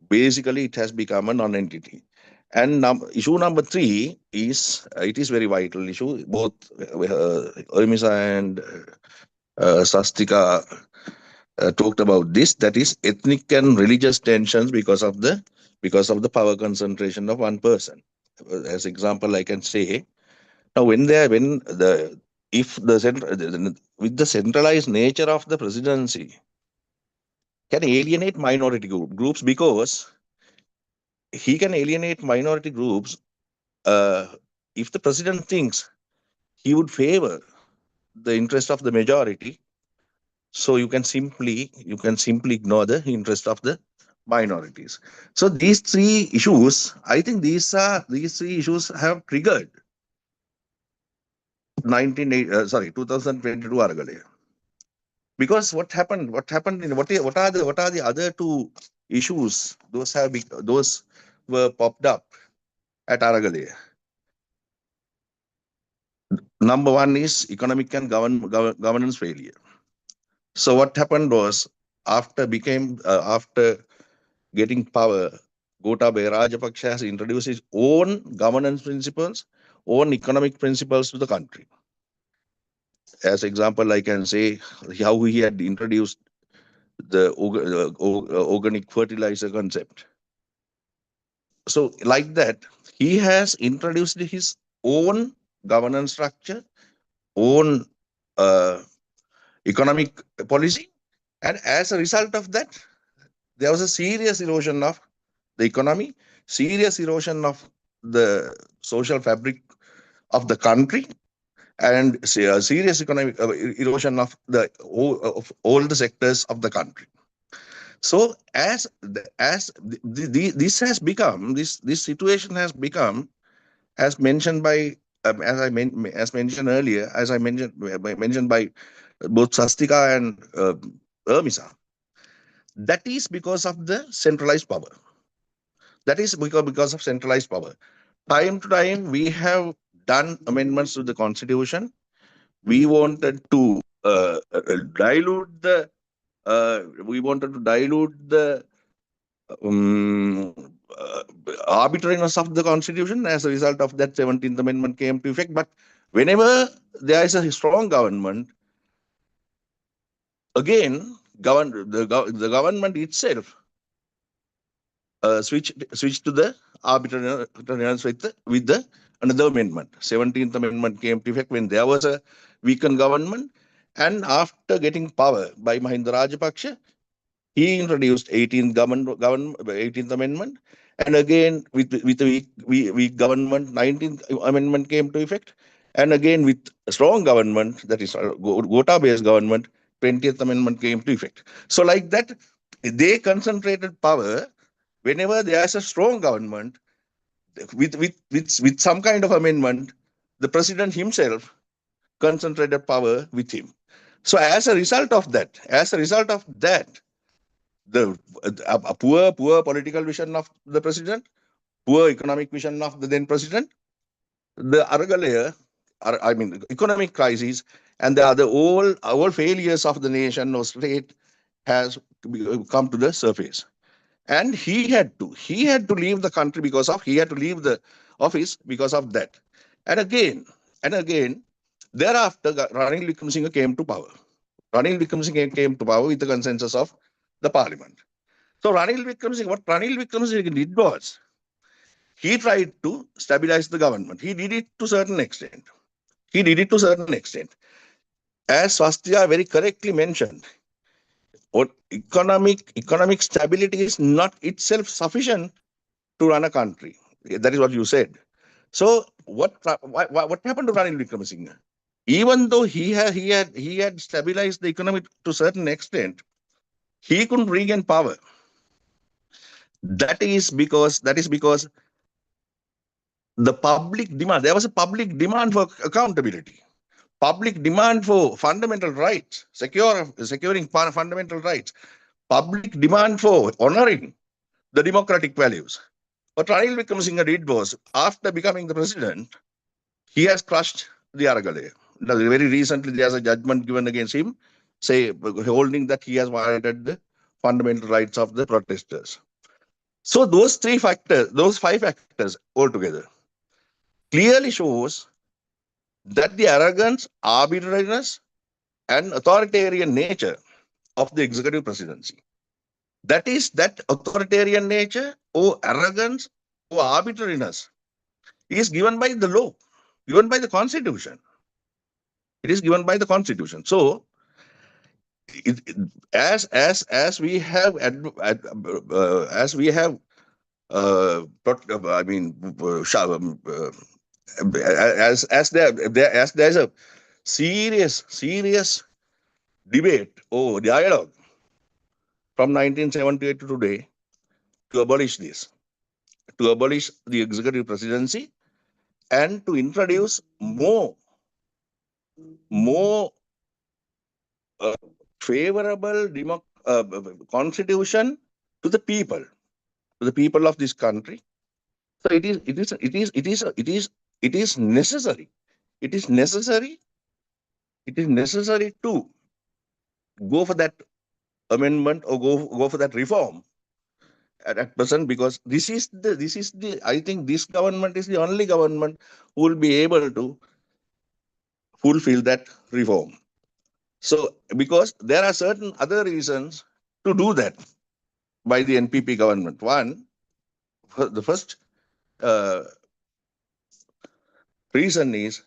basically it has become a non-entity. And issue number three is, it is very vital issue. Both Ermiza and Swasthika talked about this, that is ethnic and religious tensions because of the because of the power concentration of one person. As example, I can say, now with the centralized nature of the presidency can alienate minority groups, because he can alienate minority groups if the president thinks he would favor the interest of the majority. So you can simply ignore the interest of the minorities. So these three issues, I think these three issues have triggered 2022 Aragale. Because what happened in what are the other two issues those were popped up at Aragale? Number one is economic and governance failure. So what happened was, after getting power, Gotabaya Rajapaksa has introduced his own governance principles, own economic principles to the country. As example, I can say how he had introduced the organic fertilizer concept. So like that, he has introduced his own governance structure, own economic policy, and as a result of that, there was a serious erosion of the economy, serious erosion of the social fabric of the country, and a serious economic erosion of all the sectors of the country. So this situation has become, as mentioned by as mentioned earlier, as I mentioned by both Swasthika and Ermiza, that is because of the centralized power. That is because of centralized power. Time to time, we have done amendments to the constitution. We wanted to dilute the arbitrariness of the constitution. As a result of that, 17th Amendment came to effect. But whenever there is a strong government, again, the government itself switch to the arbitrariness with the another amendment. 17th Amendment came to effect when there was a weakened government, and after getting power by Mahinda Rajapaksa, he introduced 18th Amendment, and again with the weak government, 19th Amendment came to effect, and again with a strong government, that is Gotabaya government, 20th Amendment came to effect. So like that, they concentrated power. Whenever there is a strong government with some kind of amendment, the president himself concentrated power with him. So as a result of that, the a poor political vision of the president, poor economic vision of the then president, the Aragale, economic crisis, and the other all failures of the nation or state has come to the surface. And he had to leave the country he had to leave the office because of that. And again, thereafter, Ranil Wickramaratne came to power. Ranil Wickramaratne came to power with the consensus of the parliament. So what Ranil Wickramaratne did was, he tried to stabilize the government. He did it to a certain extent. As Swasthika very correctly mentioned, economic stability is not itself sufficient to run a country. That is what you said. So what happened to Ranil Wickramaratne? Even though he had stabilized the economy to a certain extent, he couldn't regain power. That is because the public demand. There was a public demand for accountability, public demand for fundamental rights, securing fundamental rights, public demand for honoring the democratic values. What Ranil Wickramaratne did was, after becoming the president, he has crushed the Aragale. Very recently, there's a judgment given against him, holding that he has violated the fundamental rights of the protesters. So those five factors altogether clearly shows that the arrogance, arbitrariness, and authoritarian nature of the executive presidency. That is that authoritarian nature or arrogance or arbitrariness is given by the law, given by the constitution. It is given by the constitution. So, as we have as there's a serious debate or dialogue from 1978 to today to abolish this, to abolish the executive presidency and to introduce more favorable constitution to the people of this country. So it is necessary. It is necessary to go for that amendment or go for that reform at present, because this is the I think this government is the only government who will be able to fulfill that reform. So because there are certain other reasons to do that by the NPP government. One, the first reason is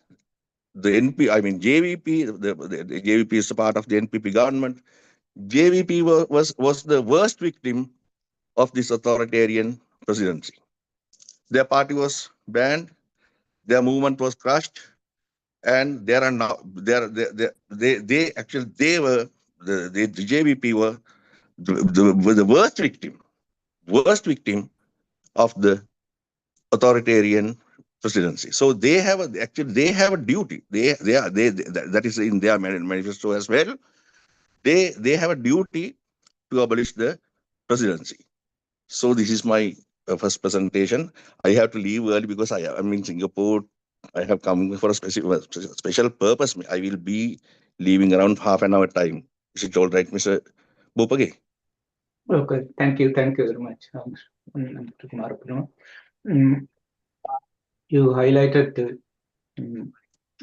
the JVP. The JVP is a part of the NPP government. JVP was the worst victim of this authoritarian presidency. Their party was banned, their movement was crushed, and there are now the JVP were the worst victim of the authoritarian presidency. So they have a duty. That is in their manifesto as well. They have a duty to abolish the presidency. So this is my first presentation. I have to leave early because I'm in Singapore. I have come for a special purpose. I will be leaving around half an hour time. Is it all right, Mr. Bopage? Okay, thank you very much, Mr. Kumarapperuma. You highlighted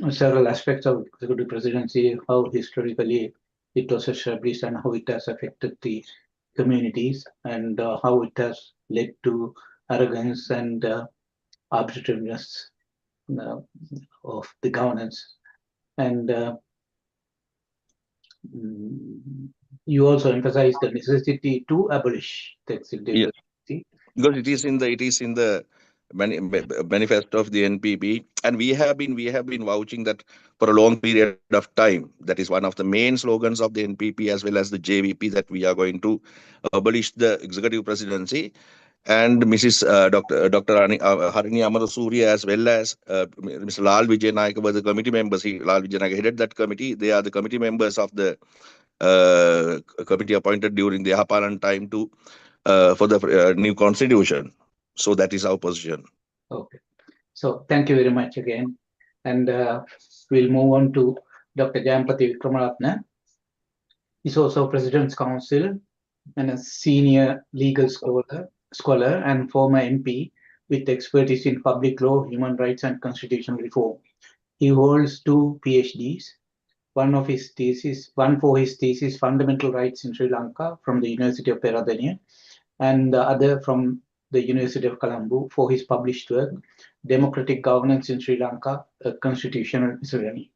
several aspects of executive presidency, how historically it was established and how it has affected the communities, and how it has led to arrogance and arbitrariness of the governance. And you also emphasize the necessity to abolish the executive presidency. Because it is in the manifesto of the NPP, and we have been vouching that for a long period of time. That is one of the main slogans of the NPP as well as the JVP, that we are going to abolish the executive presidency. And Mrs. Dr. Harini Amarasuriya as well as Mr. Lal Vijayanayake were the committee members. Lal Vijayanayake headed that committee. They are the committee members of the committee appointed during the Yapalan time to for the new constitution. So that is our position. Okay. So thank you very much again. And we'll move on to Dr. Jayampathy Wickramaratne. He's also President's Counsel and a senior legal scholar and former MP with expertise in public law, human rights, and constitutional reform. He holds 2 PhDs, one for his thesis, Fundamental Rights in Sri Lanka from the University of Peradeniya, and the other from the University of Colombo for his published work, Democratic Governance in Sri Lanka, a Constitutional Miscellany.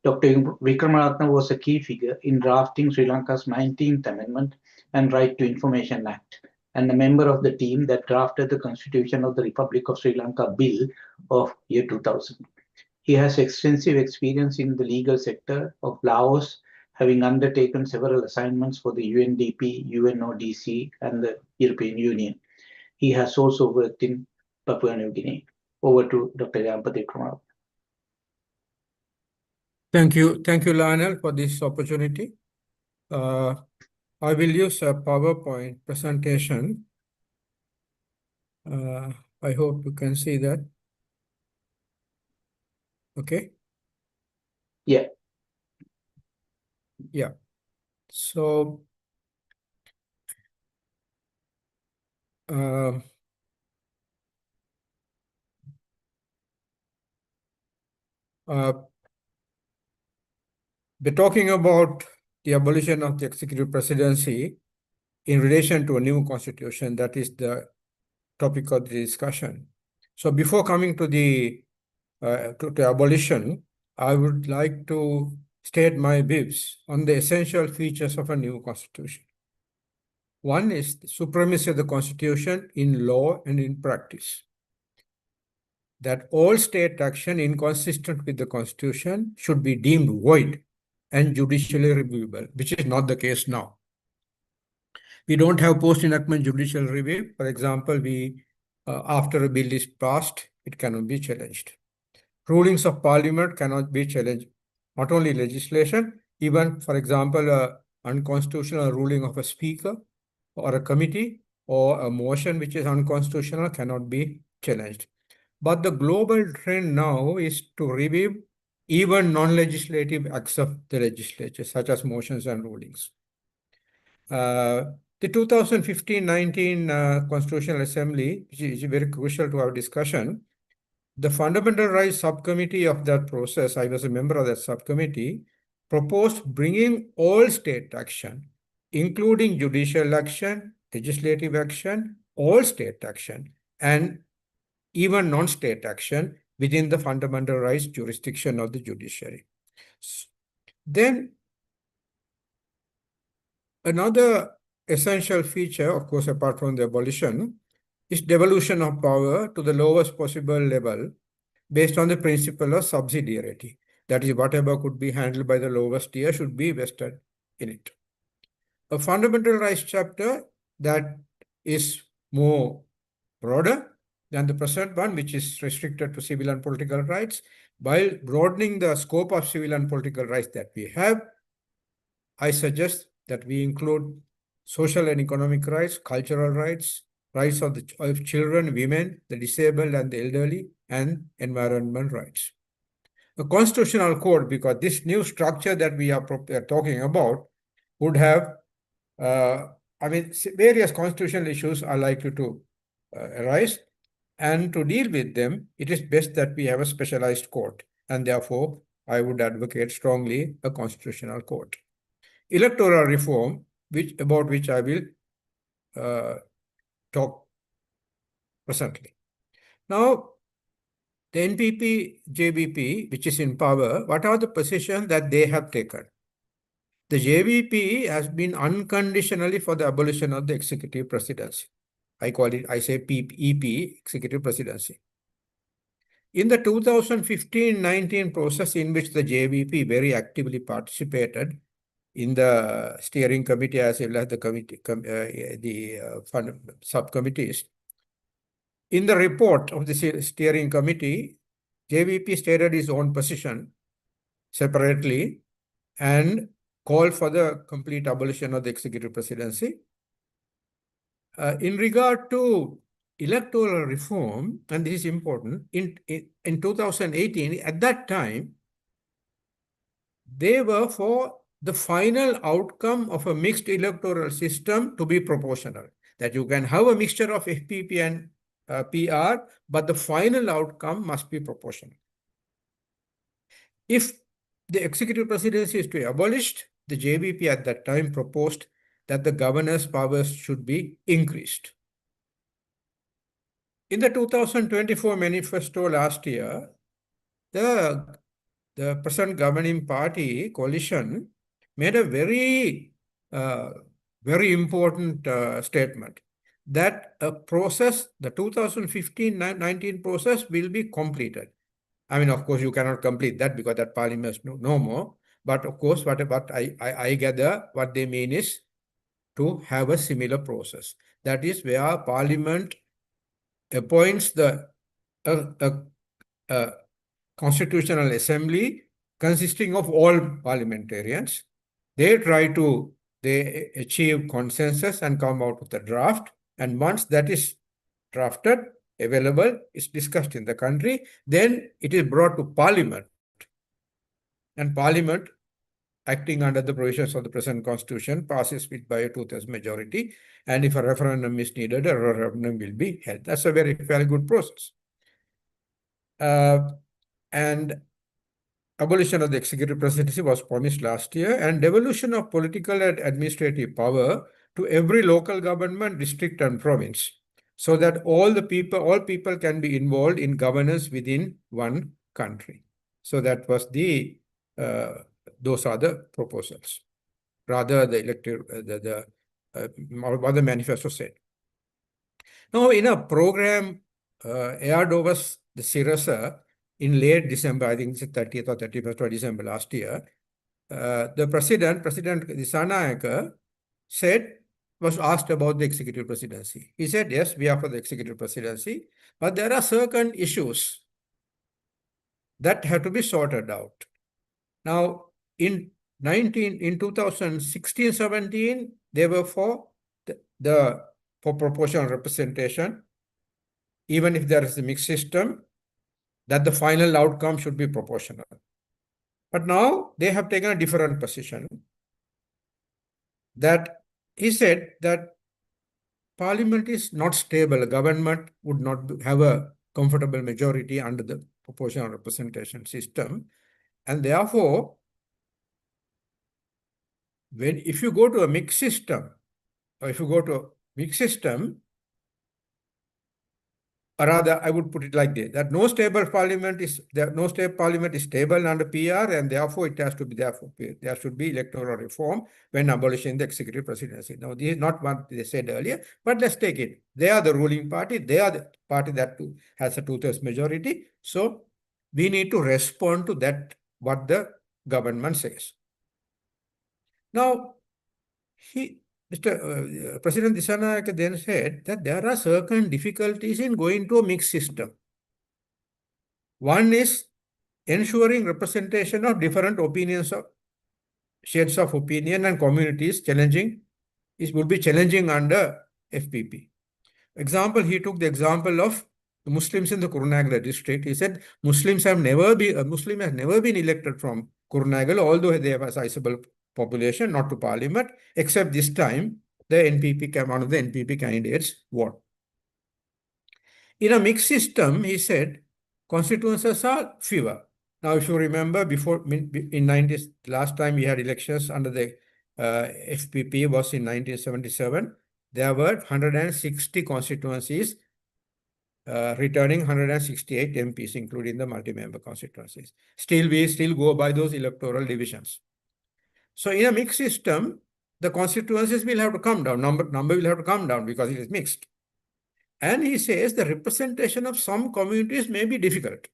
Dr. Wickramaratne was a key figure in drafting Sri Lanka's 19th Amendment and Right to Information Act, and a member of the team that drafted the Constitution of the Republic of Sri Lanka Bill of year 2000. He has extensive experience in the legal sector of Laos, having undertaken several assignments for the UNDP, UNODC, and the European Union. He has also worked in Papua New Guinea. Over to Dr. Jayampathy Wickramaratne. Thank you, Lionel, for this opportunity. I will use a PowerPoint presentation. I hope you can see that. Okay. Yeah. So, we're talking about the abolition of the executive presidency. in relation to a new constitution. That is the topic of the discussion. So before coming to the abolition, I would like to state my views on the essential features of a new constitution. One is the supremacy of the constitution in law and in practice. That all state action inconsistent with the constitution should be deemed void and judicially reviewable, which is not the case now. We don't have post-enactment judicial review. For example, after a bill is passed, it cannot be challenged. Rulings of parliament cannot be challenged. Not only legislation, even, for example, an unconstitutional ruling of a speaker or a committee or a motion which is unconstitutional cannot be challenged. But the global trend now is to review even non-legislative acts of the legislature, such as motions and rulings. The 2015-19 Constitutional Assembly, which is very crucial to our discussion, the Fundamental Rights Subcommittee of that process, I was a member of that subcommittee, proposed bringing all state action, including judicial action, legislative action, all state action, and even non-state action within the fundamental rights jurisdiction of the judiciary. Then another essential feature, of course, apart from the abolition, is devolution of power to the lowest possible level based on the principle of subsidiarity. That is, whatever could be handled by the lowest tier should be vested in it. A fundamental rights chapter that is more broader than the present one, which is restricted to civil and political rights, while broadening the scope of civil and political rights that we have, I suggest that we include social and economic rights, cultural rights, rights of children, women, the disabled and the elderly, and environment rights. A constitutional code, because this new structure that we are talking about would have, various constitutional issues are likely to arise. And to deal with them, it is best that we have a specialized court. And therefore, I would advocate strongly a constitutional court. Electoral reform, about which I will talk presently. Now, the NPP, JVP, which is in power, what are the positions that they have taken? The JVP has been unconditionally for the abolition of the executive presidency. I say EP, executive presidency. In the 2015-19 process in which the JVP very actively participated in the steering committee as well as the subcommittees, in the report of the steering committee, JVP stated its own position separately and called for the complete abolition of the executive presidency. In regard to electoral reform, and this is important, in 2018, at that time, they were for the final outcome of a mixed electoral system to be proportional. That you can have a mixture of FPP and PR, but the final outcome must be proportional. If the executive presidency is to be abolished, the JVP at that time proposed that the governor's powers should be increased. In the 2024 manifesto last year, the present governing party coalition made a very important statement that a process, the 2015-19 process, will be completed. I mean, of course, you cannot complete that because that parliament is no more. But of course, what I gather, what they mean is to have a similar process. That is where parliament appoints the constitutional assembly consisting of all parliamentarians. They achieve consensus and come out with a draft. And once that is drafted, available, is discussed in the country, then it is brought to parliament. And parliament, acting under the provisions of the present constitution, passes it by a 2/3 majority. And if a referendum is needed, a referendum will be held. That's a very good process. And abolition of the executive presidency was promised last year, and devolution of political and administrative power to every local government, district and province, so that all people can be involved in governance within one country. So that was those are the proposals. Rather, the what the manifesto said. Now, in a program aired over the Sirasa in late December, I think it's the 30th or 31st of December last year, the President Dissanayake was asked about the executive presidency. He said, yes, we are for the executive presidency, but there are certain issues that have to be sorted out. Now, in 2016-17, they were for for proportional representation, even if there is a mixed system, that the final outcome should be proportional. But now they have taken a different position. That he said that parliament is not stable. A government would not have a comfortable majority under the proportional representation system. And therefore, if you go to a mixed system, or or rather, I would put it like this, that no state parliament is stable under PR, and therefore it has to be there should be electoral reform when abolishing the executive presidency. Now, this is not what they said earlier, but let's take it. They are the ruling party. They are the party that has a 2/3 majority. So we need to respond to that, what the government says. Now, President Dissanayake then said that there are certain difficulties in going to a mixed system. One is ensuring representation of different opinions, shades of opinion and communities would be challenging under FPP. He took the example of the Muslims in the Kurunegala district. He said Muslim has never been elected from Kurunegala, although they have a sizable population, not to parliament, except this time one of the NPP candidates won. In a mixed system, he said, constituencies are fewer. Now, if you remember, in 90s, last time we had elections under the FPP was in 1977. There were 160 constituencies, returning 168 MPs, including the multi-member constituencies. We still go by those electoral divisions. So in a mixed system, the constituencies will have to come down. Number will have to come down because it is mixed. And he says the representation of some communities may be difficult.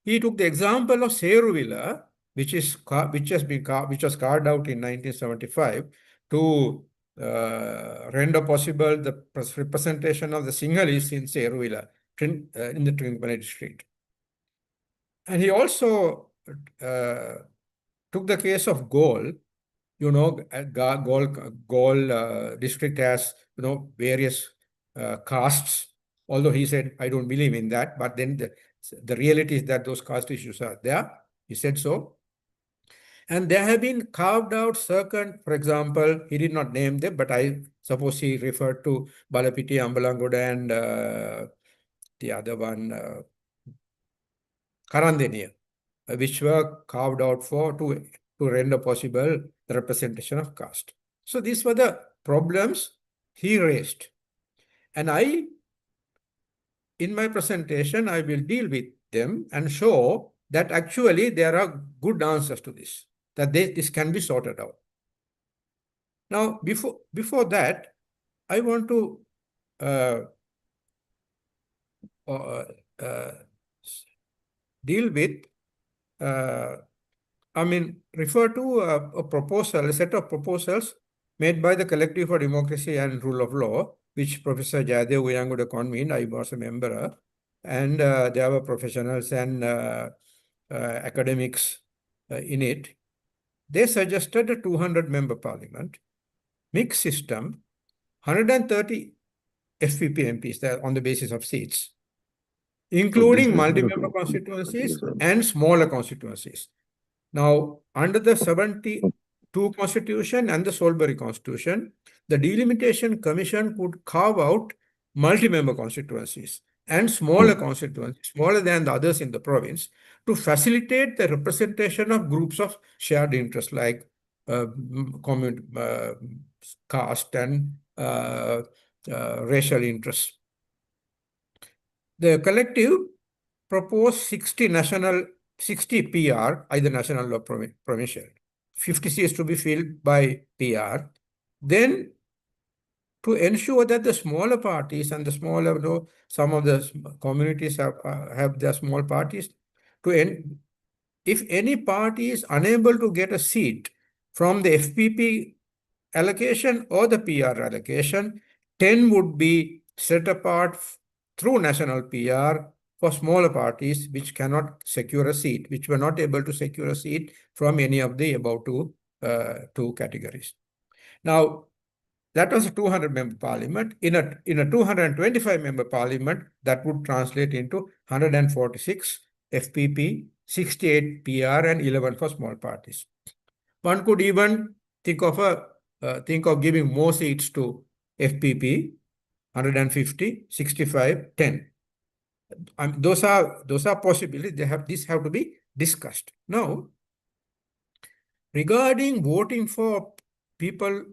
He took the example of Seruvilla, which was carved out in 1975 to render possible the representation of the Sinhalese in Seruvilla, in the Trincomalee district. And he also took the case of Gaul. Gaul district has various castes, although he said, I don't believe in that, but then the reality is that those caste issues are there. He said so. And there have been carved out certain, for example, he did not name them, but I suppose he referred to Balapiti, Ambalangoda, and the other one, Karandeniya, which were carved out to render possible the representation of caste. So these were the problems he raised. And in my presentation, I will deal with them and show that actually there are good answers to this, that this can be sorted out. Now, before that, I want to deal with, refer to a set of proposals made by the Collective for Democracy and Rule of Law, which Professor Jayadev Uyanguda convened. I was a member, and there were professionals and academics in it. They suggested a 200-member parliament, mixed system, 130 FPP MPs on the basis of seats, including multi-member constituencies and smaller constituencies. Now, under the 72 Constitution and the Salisbury Constitution, the Delimitation Commission could carve out multi-member constituencies and smaller constituencies, smaller than the others in the province, to facilitate the representation of groups of shared interest like caste and racial interests. The collective proposed 60 PR, either national or provincial. 50 seats to be filled by PR. Then, to ensure that the smaller parties and the smaller, some of the communities have their small parties, if any party is unable to get a seat from the FPP allocation or the PR allocation, 10 would be set apart through national PR for smaller parties which cannot secure a seat, which were not able to secure a seat from any of the above two categories. Now, that was a 200-member parliament. In a 225-member parliament, that would translate into 146 FPP, 68 PR, and 11 for small parties. One could even think of giving more seats to FPP, 150, 65, 10. Those are possibilities. These have to be discussed. Now, regarding voting for people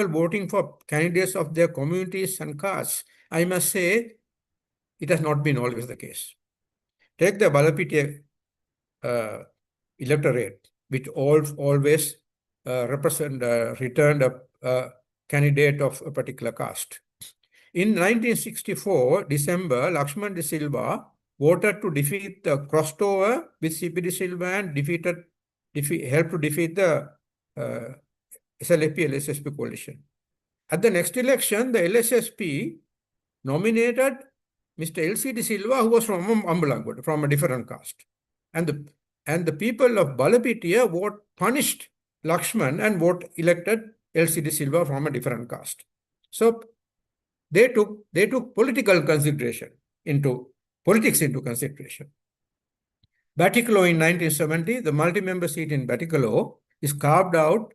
voting for candidates of their communities and castes, I must say it has not been always the case. Take the Balapitiya electorate, which always returned a candidate of a particular caste. In 1964, December, Lakshman de Silva voted to defeat the crossed over with CP de Silva and helped to defeat the SLSP coalition. At the next election, the LSSP nominated Mr. LC de Silva, who was from Ambalangud, from a different caste. And the people of Balapitiya punished Lakshman and elected LC de Silva from a different caste. So they took politics into consideration. Batikalo in 1970, the multi-member seat in Batikalo was carved out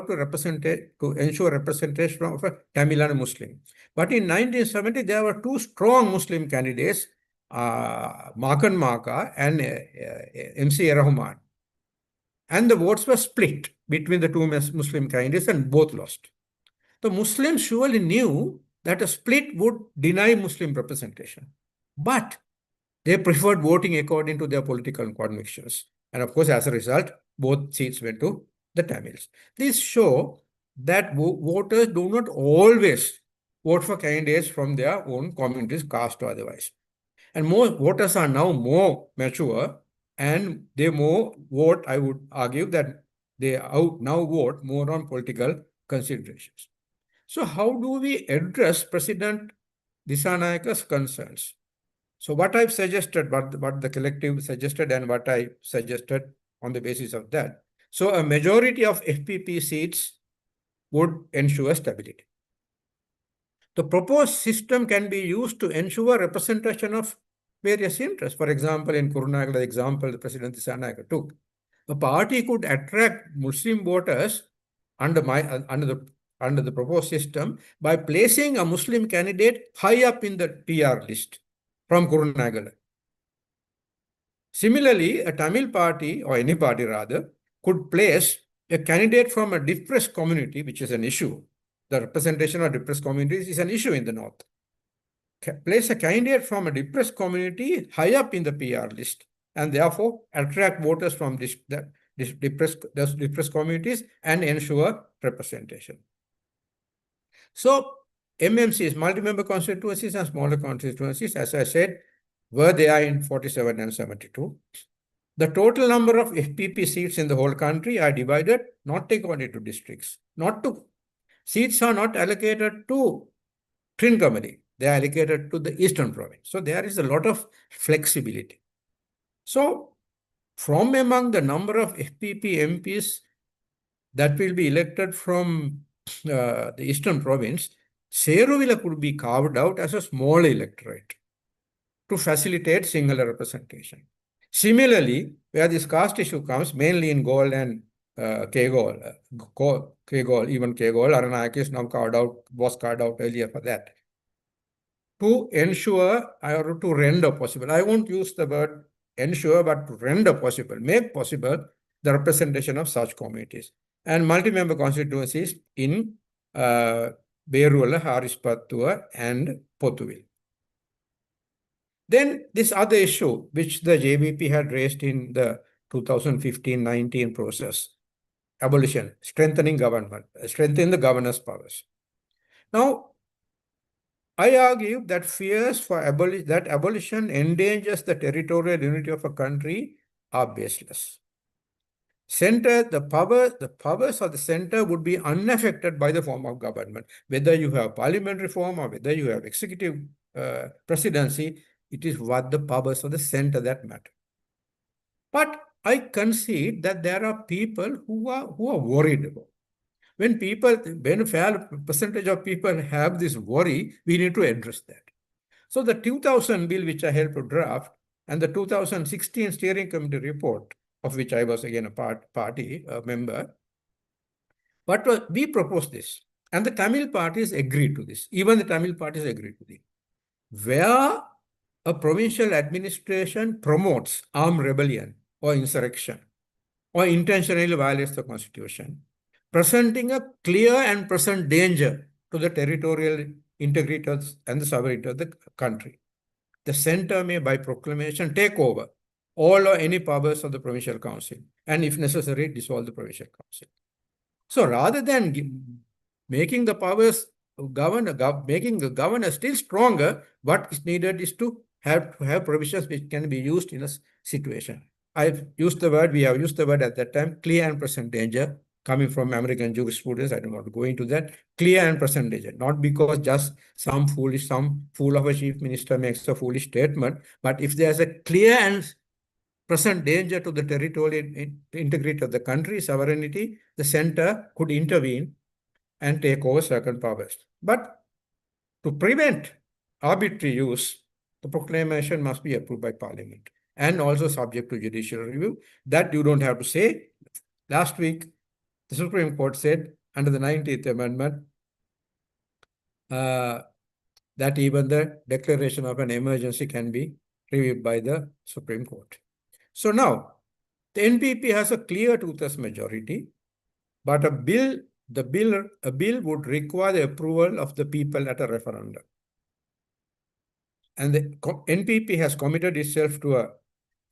to ensure representation of a Tamil and Muslim. But in 1970, there were two strong Muslim candidates, Makan Maka and MC Rahman. And the votes were split between the two Muslim candidates and both lost. The Muslims surely knew that a split would deny Muslim representation. But they preferred voting according to their political convictions. And of course, as a result, both seats went to the Tamils. These show that voters do not always vote for candidates from their own communities, caste or otherwise. And more voters are now more mature and they more vote, I would argue that they now vote more on political considerations. So how do we address President Dissanayaka's concerns? So what I've suggested, what the collective suggested and what I suggested on the basis of that. So a majority of FPP seats would ensure stability. The proposed system can be used to ensure representation of various interests. For example, in Kurunagala, the example the President Dissanayaka took, a party could attract Muslim voters under the proposed system by placing a Muslim candidate high up in the PR list from Kurunagala. Similarly, a Tamil party, or any party rather, could place a candidate from a depressed community, which is an issue. The representation of depressed communities is an issue in the north. Place a candidate from a depressed community high up in the PR list and therefore attract voters from depressed communities and ensure representation. So MMCs, multi-member constituencies and smaller constituencies, as I said, were there in 47 and 72. The total number of FPP seats in the whole country are divided not according to districts. Seats are not allocated to Trincomalee. They are allocated to the Eastern Province. So there is a lot of flexibility. So from among the number of FPP MPs that will be elected from the Eastern Province, Seruvila could be carved out as a small electorate to facilitate singular representation. Similarly, where this caste issue comes, mainly in Gaul and Kegaul, even Kegaul, Aranayake is now was carved out earlier for that. To ensure or to render possible, I won't use the word ensure, but to render possible, make possible the representation of such communities. and multi-member constituencies in Beruwala, Harispattuwa, and Pothuwil. Then this other issue, which the JBP had raised in the 2015-19 process, abolition, strengthening government, strengthening the governor's powers. Now, I argue that fears for abolition endangers the territorial unity of a country are baseless. The powers of the center would be unaffected by the form of government. Whether you have parliamentary form or whether you have executive presidency, it is what the powers of the center that matter. But I concede that there are people who are worried about. When a fair percentage of people have this worry, we need to address that. So the 2000 bill, which I helped to draft, and the 2016 steering committee report, of which I was again a member, but we proposed this, and the Tamil parties agreed to this. Even the Tamil parties agreed to this. Where a provincial administration promotes armed rebellion or insurrection or intentionally violates the constitution, presenting a clear and present danger to the territorial integrity and the sovereignty of the country, the center may by proclamation take over all or any powers of the provincial council and if necessary dissolve the provincial council. So rather than making the powers making the governor still stronger, what is needed is to have provisions which can be used in a situation. We have used the word at that time, clear and present danger, coming from American jurisprudence. I don't want to go into that. Clear and present danger, not because just some fool of a chief minister makes a foolish statement, but if there's a clear and present danger to the territorial integrity of the country, sovereignty, the center could intervene and take over certain powers. But to prevent arbitrary use, the proclamation must be approved by Parliament and also subject to judicial review. That you don't have to say. Last week, the Supreme Court said under the 19th Amendment that even the declaration of an emergency can be reviewed by the Supreme Court. So now, the NPP has a clear two-thirds majority, but a bill would require the approval of the people at a referendum. And the NPP has committed itself to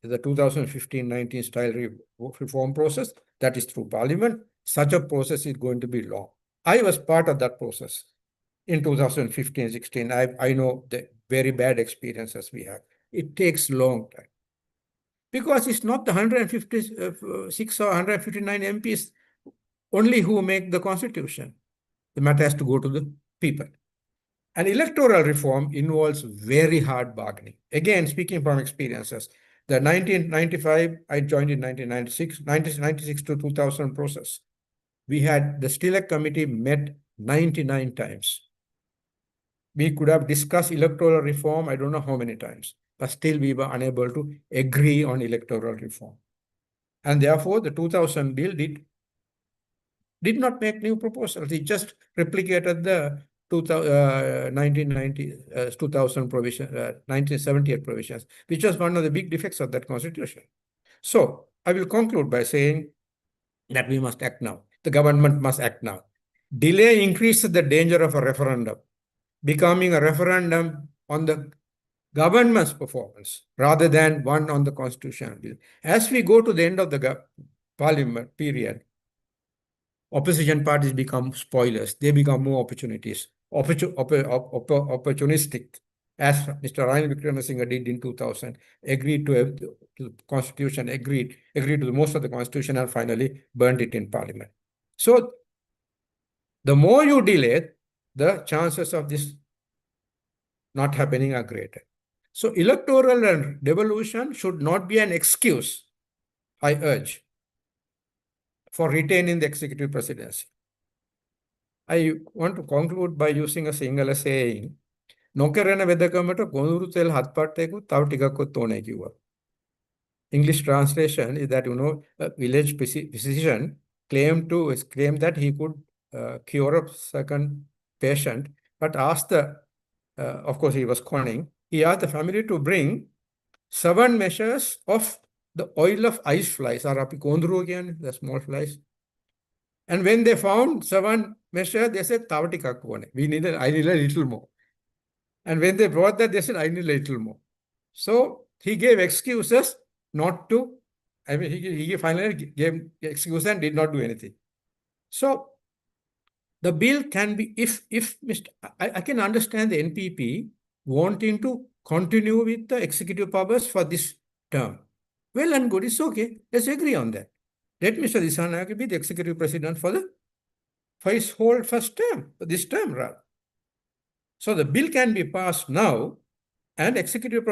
the 2015-19 style reform process that is through Parliament. Such a process is going to be long. I was part of that process in 2015-16. I know the very bad experiences we have. It takes long time. Because it's not the 156 or 159 MPs only who make the constitution. The matter has to go to the people. And electoral reform involves very hard bargaining. Again, speaking from experiences, the 1995, I joined in 1996 to 2000 process. We had the Select Committee met 99 times. We could have discussed electoral reform, I don't know how many times, but still we were unable to agree on electoral reform. And therefore, the 2000 bill did not make new proposals. It just replicated the 2000 provision, 1978 provisions, which was one of the big defects of that constitution. So I will conclude by saying that we must act now. The government must act now. Delay increases the danger of a referendum, becoming a referendum on the government's performance rather than one on the constitutional bill. As we go to the end of the parliament period, opposition parties become spoilers. They become more opportunistic, as Mr. Ryan Wickramaratne did in 2000, agreed to the constitution, agreed to most of the constitution and finally burnt it in parliament. So the more you delay, the chances of this not happening are greater. So electoral and devolution should not be an excuse, I urge, for retaining the executive presidency. I want to conclude by using a Sinhala saying, නොකරන වෙදකමට ගොනුරු තෙල් හත් පට්ටයකුත් තව ටිකක්වත් ඕනේ කිව්වා. English translation is that, a village physician claimed that he could cure a second patient, but asked of course he was conning, he asked the family to bring 7 measures of the oil of ice flies, the small flies. And when they found 7 measures, they said, "Tavati kakkuone." I need a little more. And when they brought that, they said, "I need a little more." So he gave excuses not to. I mean, he finally gave excuses and did not do anything. So the bill can be, if I can understand the NPP wanting to continue with the executive powers for this term. Well and good, it's okay. Let's agree on that. Let Mr. Dissanayake be the executive president for his whole first term, this term rather. So the bill can be passed now, and executive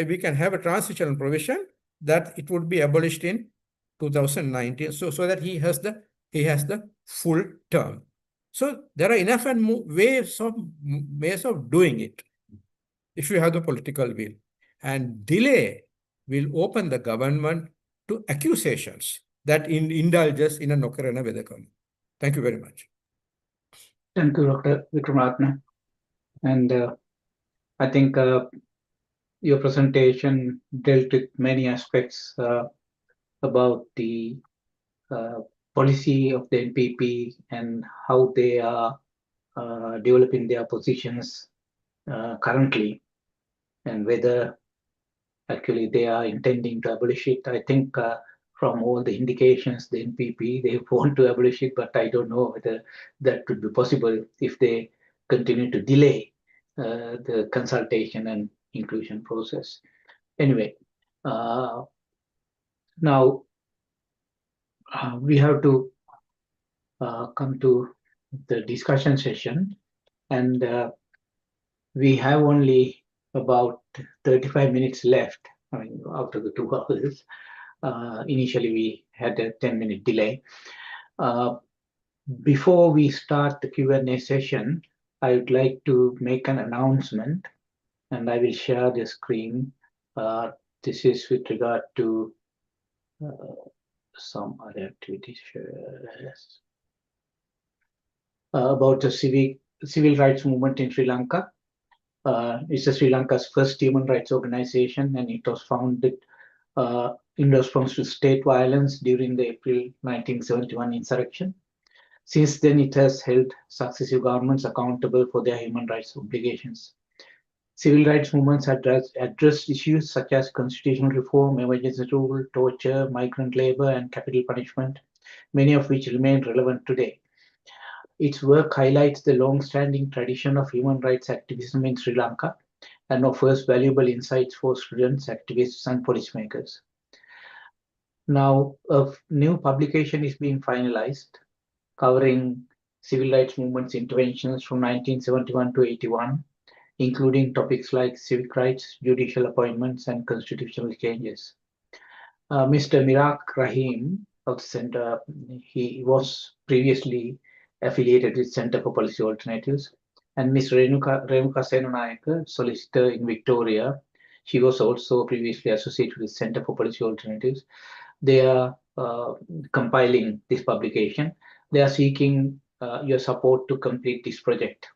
we can have a transitional provision that it would be abolished in 2019, so that he has the full term. So there are enough and more ways of doing it if you have the political will. And delay will open the government to accusations that indulges in a nokarana vedakam. Thank you very much. Thank you, Dr. Wickramaratne. And I think your presentation dealt with many aspects about the policy of the NPP and how they are developing their positions currently, and whether actually they are intending to abolish it. I think from all the indications, the NPP, they want to abolish it, but I don't know whether that could be possible if they continue to delay the consultation and inclusion process. Anyway, now we have to come to the discussion session, and we have only about 35 minutes left. I mean, after the 2 hours. Initially, we had a 10-minute delay. Before we start the Q&A session, I would like to make an announcement, and I will share the screen. This is with regard to some other activities. About the civil rights movement in Sri Lanka. It's Sri Lanka's first human rights organization, and it was founded in response to state violence during the April 1971 insurrection. Since then, it has held successive governments accountable for their human rights obligations. Civil rights movements have addressed issues such as constitutional reform, emergency rule, torture, migrant labor, and capital punishment, many of which remain relevant today. Its work highlights the long-standing tradition of human rights activism in Sri Lanka and offers valuable insights for students, activists, and policymakers. Now, a new publication is being finalized, covering civil rights movement's interventions from 1971 to 81, including topics like civic rights, judicial appointments, and constitutional changes. Mr. Mirak Rahim of the Center, he was previously affiliated with Center for Policy Alternatives, and Ms. Renuka Senanayaka, solicitor in Victoria, she was also previously associated with Center for Policy Alternatives. They are compiling this publication. They are seeking your support to complete this project.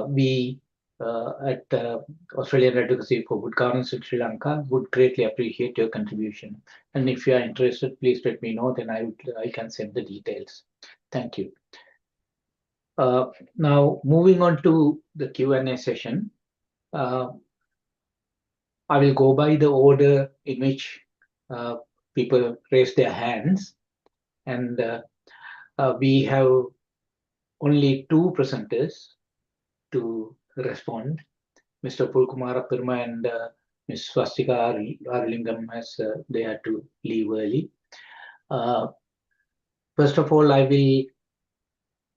We at Australian Advocacy for Good Governance in Sri Lanka would greatly appreciate your contribution. And if you are interested, please let me know, then I can send the details. Thank you. Now, moving on to the Q&A session, I will go by the order in which people raise their hands, and we have only 2 presenters to respond. Mr. Upul Kumarapperuma and Ms. Swasthika Arulingam, as they had to leave early. First of all, I will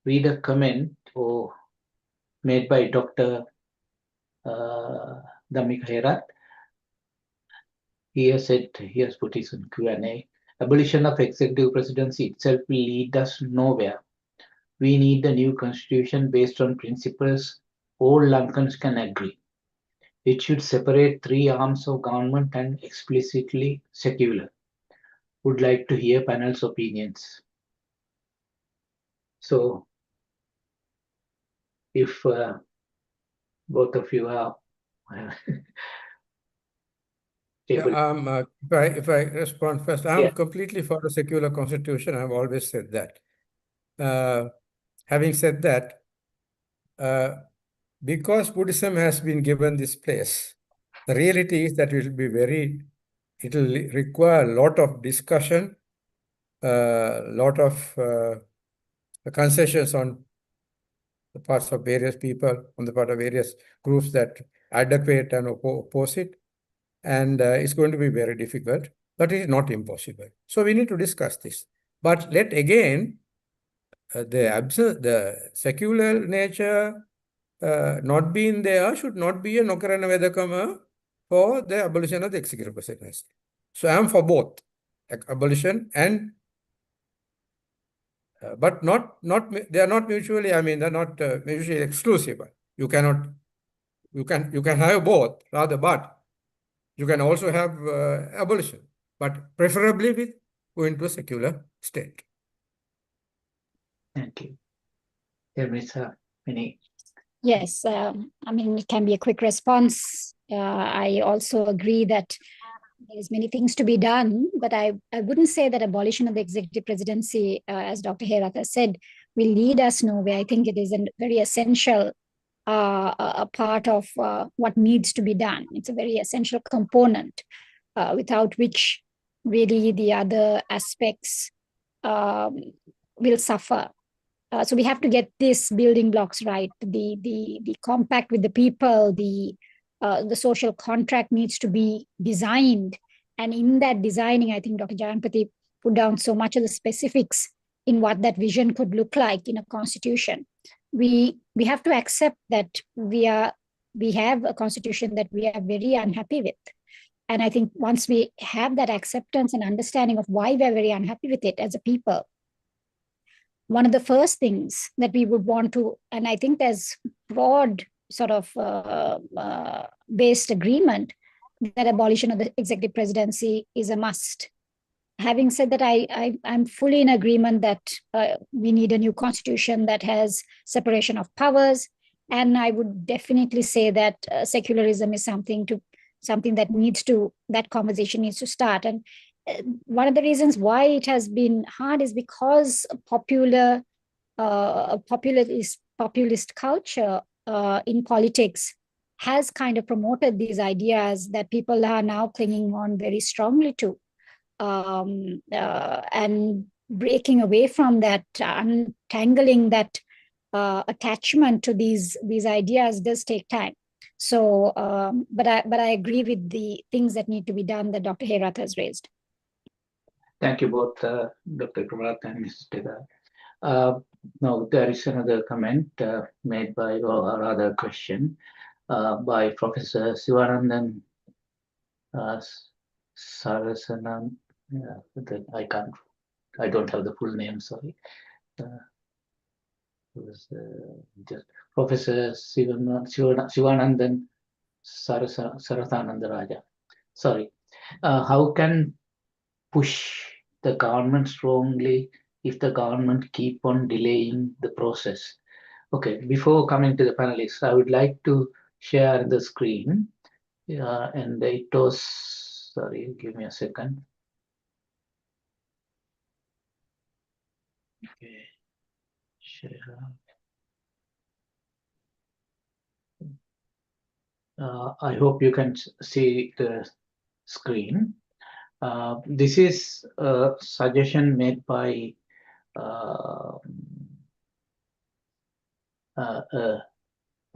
read a comment made by Dr. Dhammika Herath. He has said, he has put his in Q&A, abolition of executive presidency itself will lead us nowhere. We need a new constitution based on principles all Lankans can agree. It should separate 3 arms of government and explicitly secular. Would like to hear panel's opinions. So, if both of you are able. If I respond first, I'm Yeah. completely for a secular constitution. I've always said that. Having said that, because Buddhism has been given this place, the reality is that it will require a lot of discussion, a lot of concessions on the parts of various people, on the part of various groups that advocate and oppose it. And it's going to be very difficult, but it is not impossible. So we need to discuss this. But let again, the secular nature not being there should not be a nokarana vedakama for the abolition of the executive presidency. So I am for both abolition and but they are not mutually, I mean, they're not mutually exclusive. You can have both rather, but you can also have abolition, but preferably with going to a secular state. Thank you. Ermiza, any? Yes, I mean, it can be a quick response. I also agree that there's many things to be done, but I wouldn't say that abolition of the executive presidency, as Dr. Heratha said, will lead us nowhere. I think it is a very essential a part of what needs to be done. It's a very essential component without which really the other aspects will suffer. So we have to get these building blocks right. The compact with the people, the social contract needs to be designed. And in that designing, I think Dr. Jayampathy put down so much of the specifics in what that vision could look like in a constitution. We have to accept that we have a constitution that we are very unhappy with. And I think once we have that acceptance and understanding of why we're very unhappy with it as a people, one of the first things that we would want to, and I think there's broad sort of based agreement that abolition of the executive presidency is a must. Having said that, I'm fully in agreement that we need a new constitution that has separation of powers. And I would definitely say that secularism is something that conversation needs to start. And one of the reasons why it has been hard is because populist culture in politics has kind of promoted these ideas that people are now clinging on very strongly to, and breaking away from that, untangling that attachment to these ideas does take time. So, but I agree with the things that need to be done that Dr. Heratha has raised. Thank you both, Dr. Kumarapperuma and Mr. Zegal. Now, there is another comment made by, or rather question, by Professor Sivanandan Sarasanan. I don't have the full name, sorry. Just Professor Sivanandan Sarasananda Raja. Sorry. How can push the government strongly if the government keep on delaying the process? Okay, before coming to the panelists, I would like to share the screen. And it was, sorry, give me a second. Okay, share. I hope you can see the screen. This is a suggestion made by a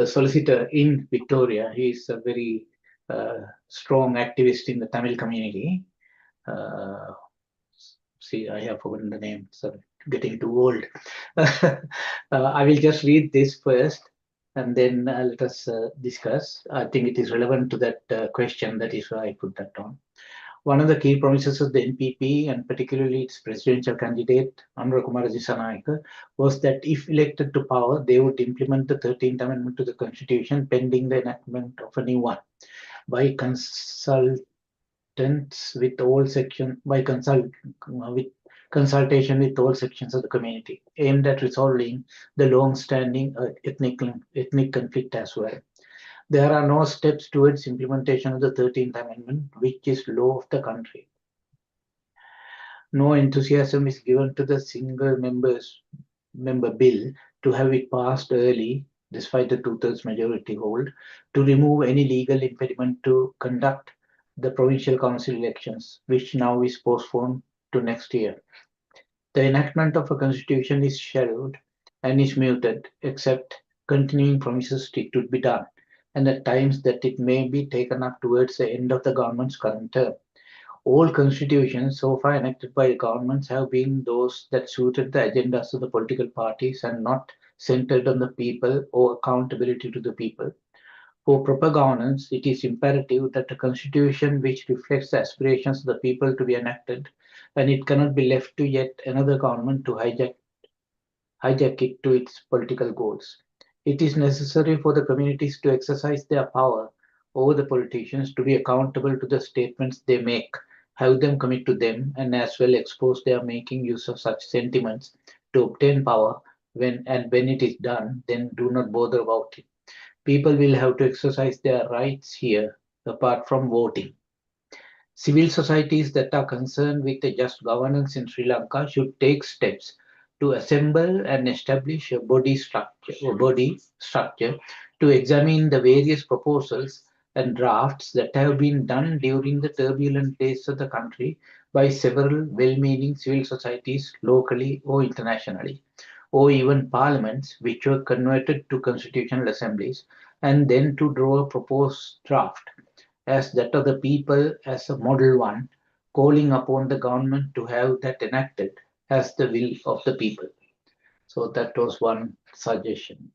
solicitor in Victoria. He is a very strong activist in the Tamil community. See, I have forgotten the name, so getting too old. I will just read this first, and then let us discuss. I think it is relevant to that question. That is why I put that on. One of the key promises of the NPP, and particularly its presidential candidate, Kumarapperuma Dissanayake, was that if elected to power, they would implement the 13th Amendment to the Constitution pending the enactment of a new one by consultation with all sections of the community, aimed at resolving the long-standing ethnic conflict as well. There are no steps towards implementation of the 13th Amendment, which is law of the country. No enthusiasm is given to the single members member bill to have it passed early, despite the 2/3 majority hold, to remove any legal impediment to conduct the provincial council elections, which now is postponed to next year. The enactment of a constitution is shelved and is muted, except continuing promises it would be done, and at times that it may be taken up towards the end of the government's current term. All constitutions so far enacted by governments have been those that suited the agendas of the political parties and not centered on the people or accountability to the people. For proper governance, it is imperative that a constitution which reflects the aspirations of the people to be enacted, and it cannot be left to yet another government to hijack it to its political goals. It is necessary for the communities to exercise their power over the politicians, to be accountable to the statements they make, have them commit to them, and as well expose their making use of such sentiments to obtain power. When it is done, then do not bother about it. People will have to exercise their rights here, apart from voting. Civil societies that are concerned with the just governance in Sri Lanka should take steps to assemble and establish a body structure to examine the various proposals and drafts that have been done during the turbulent days of the country by several well-meaning civil societies locally or internationally, or even parliaments which were converted to constitutional assemblies, and then to draw a proposed draft as that of the people as a model one, calling upon the government to have that enacted as the will of the people. So that was one suggestion.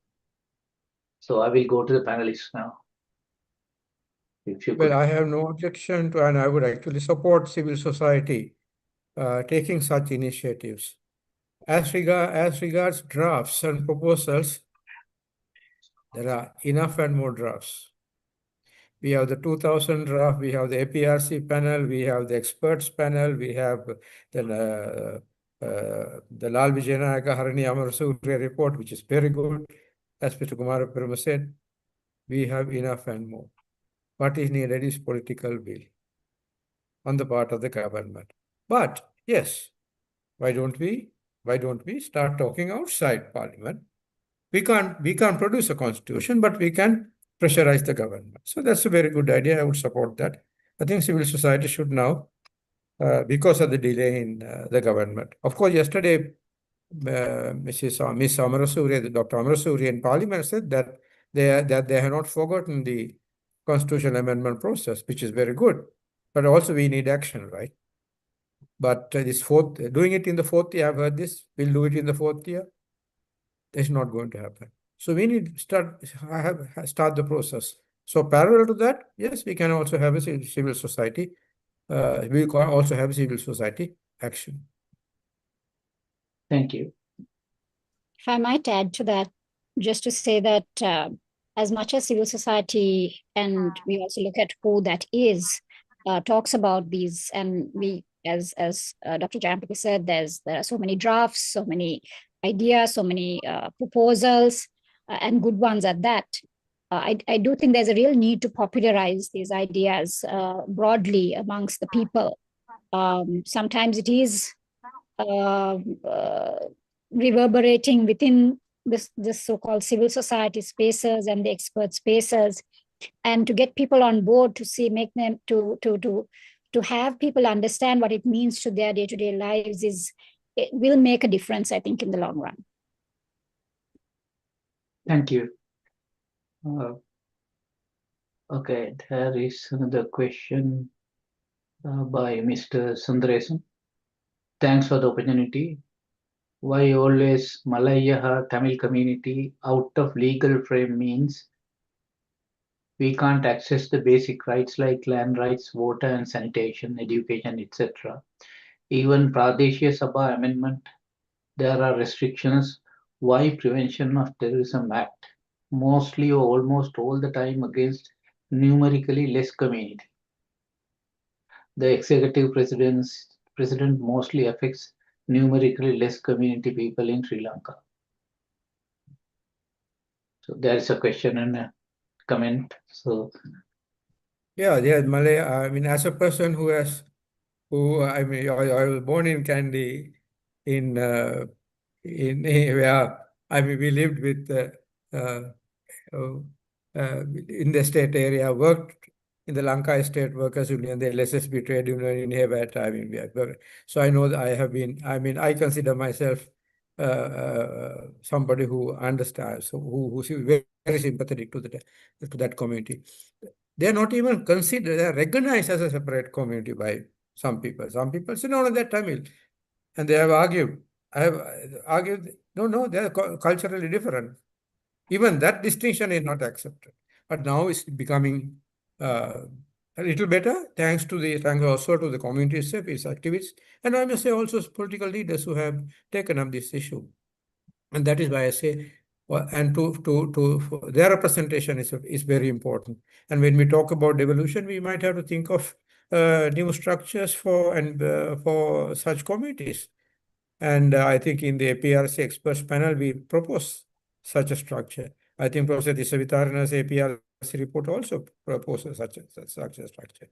So I will go to the panelists now. If you Well, could. I have no objection to, and I would actually support civil society taking such initiatives. As regards drafts and proposals, there are enough and more drafts. We have the 2000 draft, we have the APRC panel, we have the experts panel, we have the Lal Vijayanagara Harani Amarasuriya report, which is very good. As Mr. Kumarapperuma said, we have enough and more. What is needed is political will on the part of the government. But yes, why don't we start talking outside Parliament? We can't produce a constitution, but we can pressurize the government. So that's a very good idea. I would support that. I think civil society should now, because of the delay in the government. Of course, yesterday, Miss Amarasuriya, Dr. Amarasuriya in Parliament said that they have not forgotten the constitutional amendment process, which is very good. But also we need action, right? But doing it in the fourth year, I've heard this, we'll do it in the fourth year. It's not going to happen. So we need to start the process. So parallel to that, yes, we can also have a civil society. We can also have civil society action. Thank you. If I might add to that, just to say that as much as civil society, and we also look at who that is, talks about these, and we, as Dr. Jayampathy said, there are so many drafts, so many ideas, so many proposals, and good ones at that. I do think there's a real need to popularize these ideas broadly amongst the people. Sometimes it is reverberating within this so-called civil society spaces and the expert spaces, and to get people on board to have people understand what it means to their day-to-day lives it will make a difference, I think, in the long run. Thank you. Okay, there is another question by Mr. Sundaresan. Thanks for the opportunity. Why always Malaya Tamil community out of legal frame means we can't access the basic rights like land rights, water and sanitation, education, etc. Even Pradeshya Sabha amendment, there are restrictions. Why Prevention of Terrorism Act? Mostly or almost all the time against numerically less community. The executive president mostly affects numerically less community people in Sri Lanka. So there is a question and a comment. So Yeah, Malay. I mean, as a person I was born in Kandy in we lived with in the state area, worked in the Lanka State Workers Union, the LSSB trade union in Hebat. So I know that I consider myself somebody who understands, who's very, very sympathetic to that community. They're not even considered, they're recognized as a separate community by some people. Some people say, no, they're Tamil. And they have argued. I have argued, no, they're culturally different. Even that distinction is not accepted. But now it's becoming a little better, thanks also to the community itself, its activists, and I must say also political leaders who have taken up this issue. And that is why I say, and their representation is very important. And when we talk about devolution, we might have to think of new structures for such communities. And I think in the APRC experts panel, we propose such a structure. I think Professor Disavitharana's APRC report also proposes such a structure.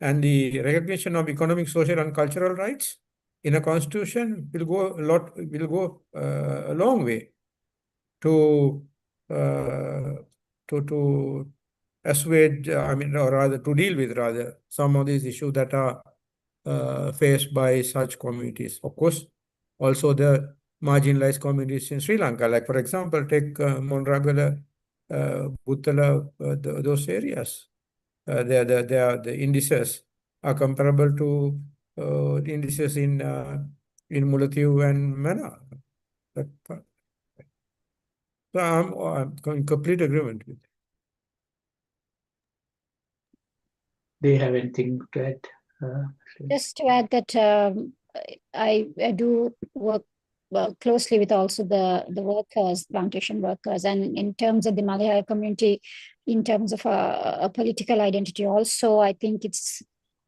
And the recognition of economic, social, and cultural rights in a constitution will go a long way to assuage, or rather to deal with some of these issues that are faced by such communities. Of course, also the marginalized communities in Sri Lanka, like for example, take Monragala, Buttala, those areas. The indices are comparable to the indices in Mullaitivu and Mana. So I'm in complete agreement with it. Do you have anything to add? Just to add that I do work closely with also the workers, plantation workers, and in terms of the Malayalam community, in terms of a political identity also, I think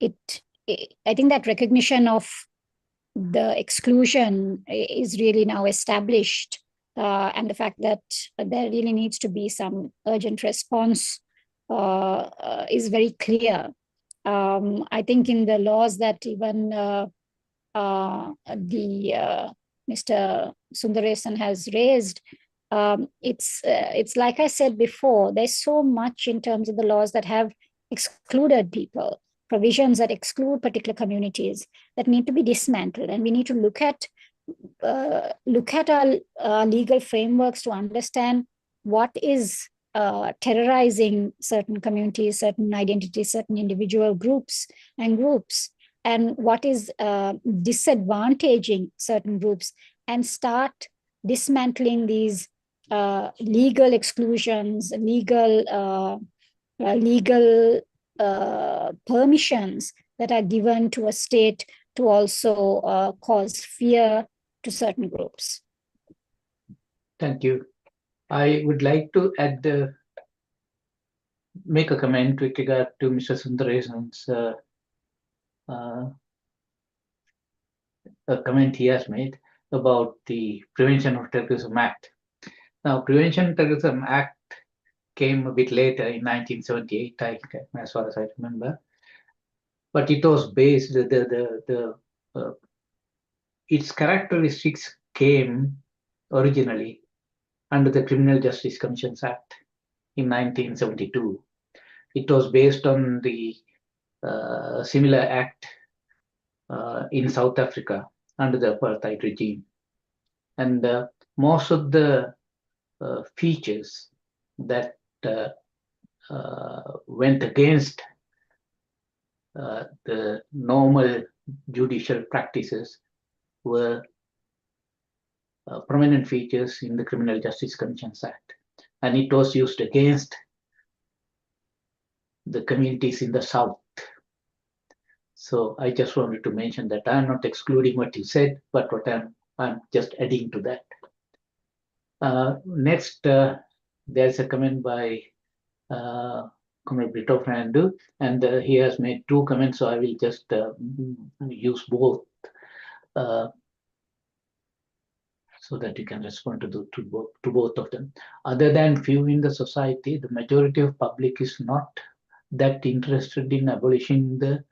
I think that recognition of the exclusion is really now established, and the fact that there really needs to be some urgent response is very clear. I think in the laws that even Mr. Sundaresan has raised, it's like I said before, there's so much in terms of the laws that have excluded people, provisions that exclude particular communities that need to be dismantled, and we need to look at our legal frameworks to understand what is terrorizing certain communities, certain identities, certain individual groups, and what is disadvantaging certain groups, and start dismantling these legal exclusions, legal permissions that are given to a state to also cause fear to certain groups. Thank you. I would like to make a comment with regard to Mr. Sundaresan's a comment he has made about the Prevention of Terrorism Act. Now, Prevention of Terrorism Act came a bit later in 1978, as far as I remember, but it was based, its characteristics came originally under the Criminal Justice Commissions Act in 1972. It was based on the similar act in South Africa under the apartheid regime. And most of the features that went against the normal judicial practices were prominent features in the Criminal Justice Commissions Act. And it was used against the communities in the South. So I just wanted to mention that I'm not excluding what you said, but what I'm just adding to that. Next, there's a comment by Comrade Brito Fernando, and he has made two comments, so I will just use both so that you can respond to both of them. Other than few in the society, the majority of public is not that interested in abolishing the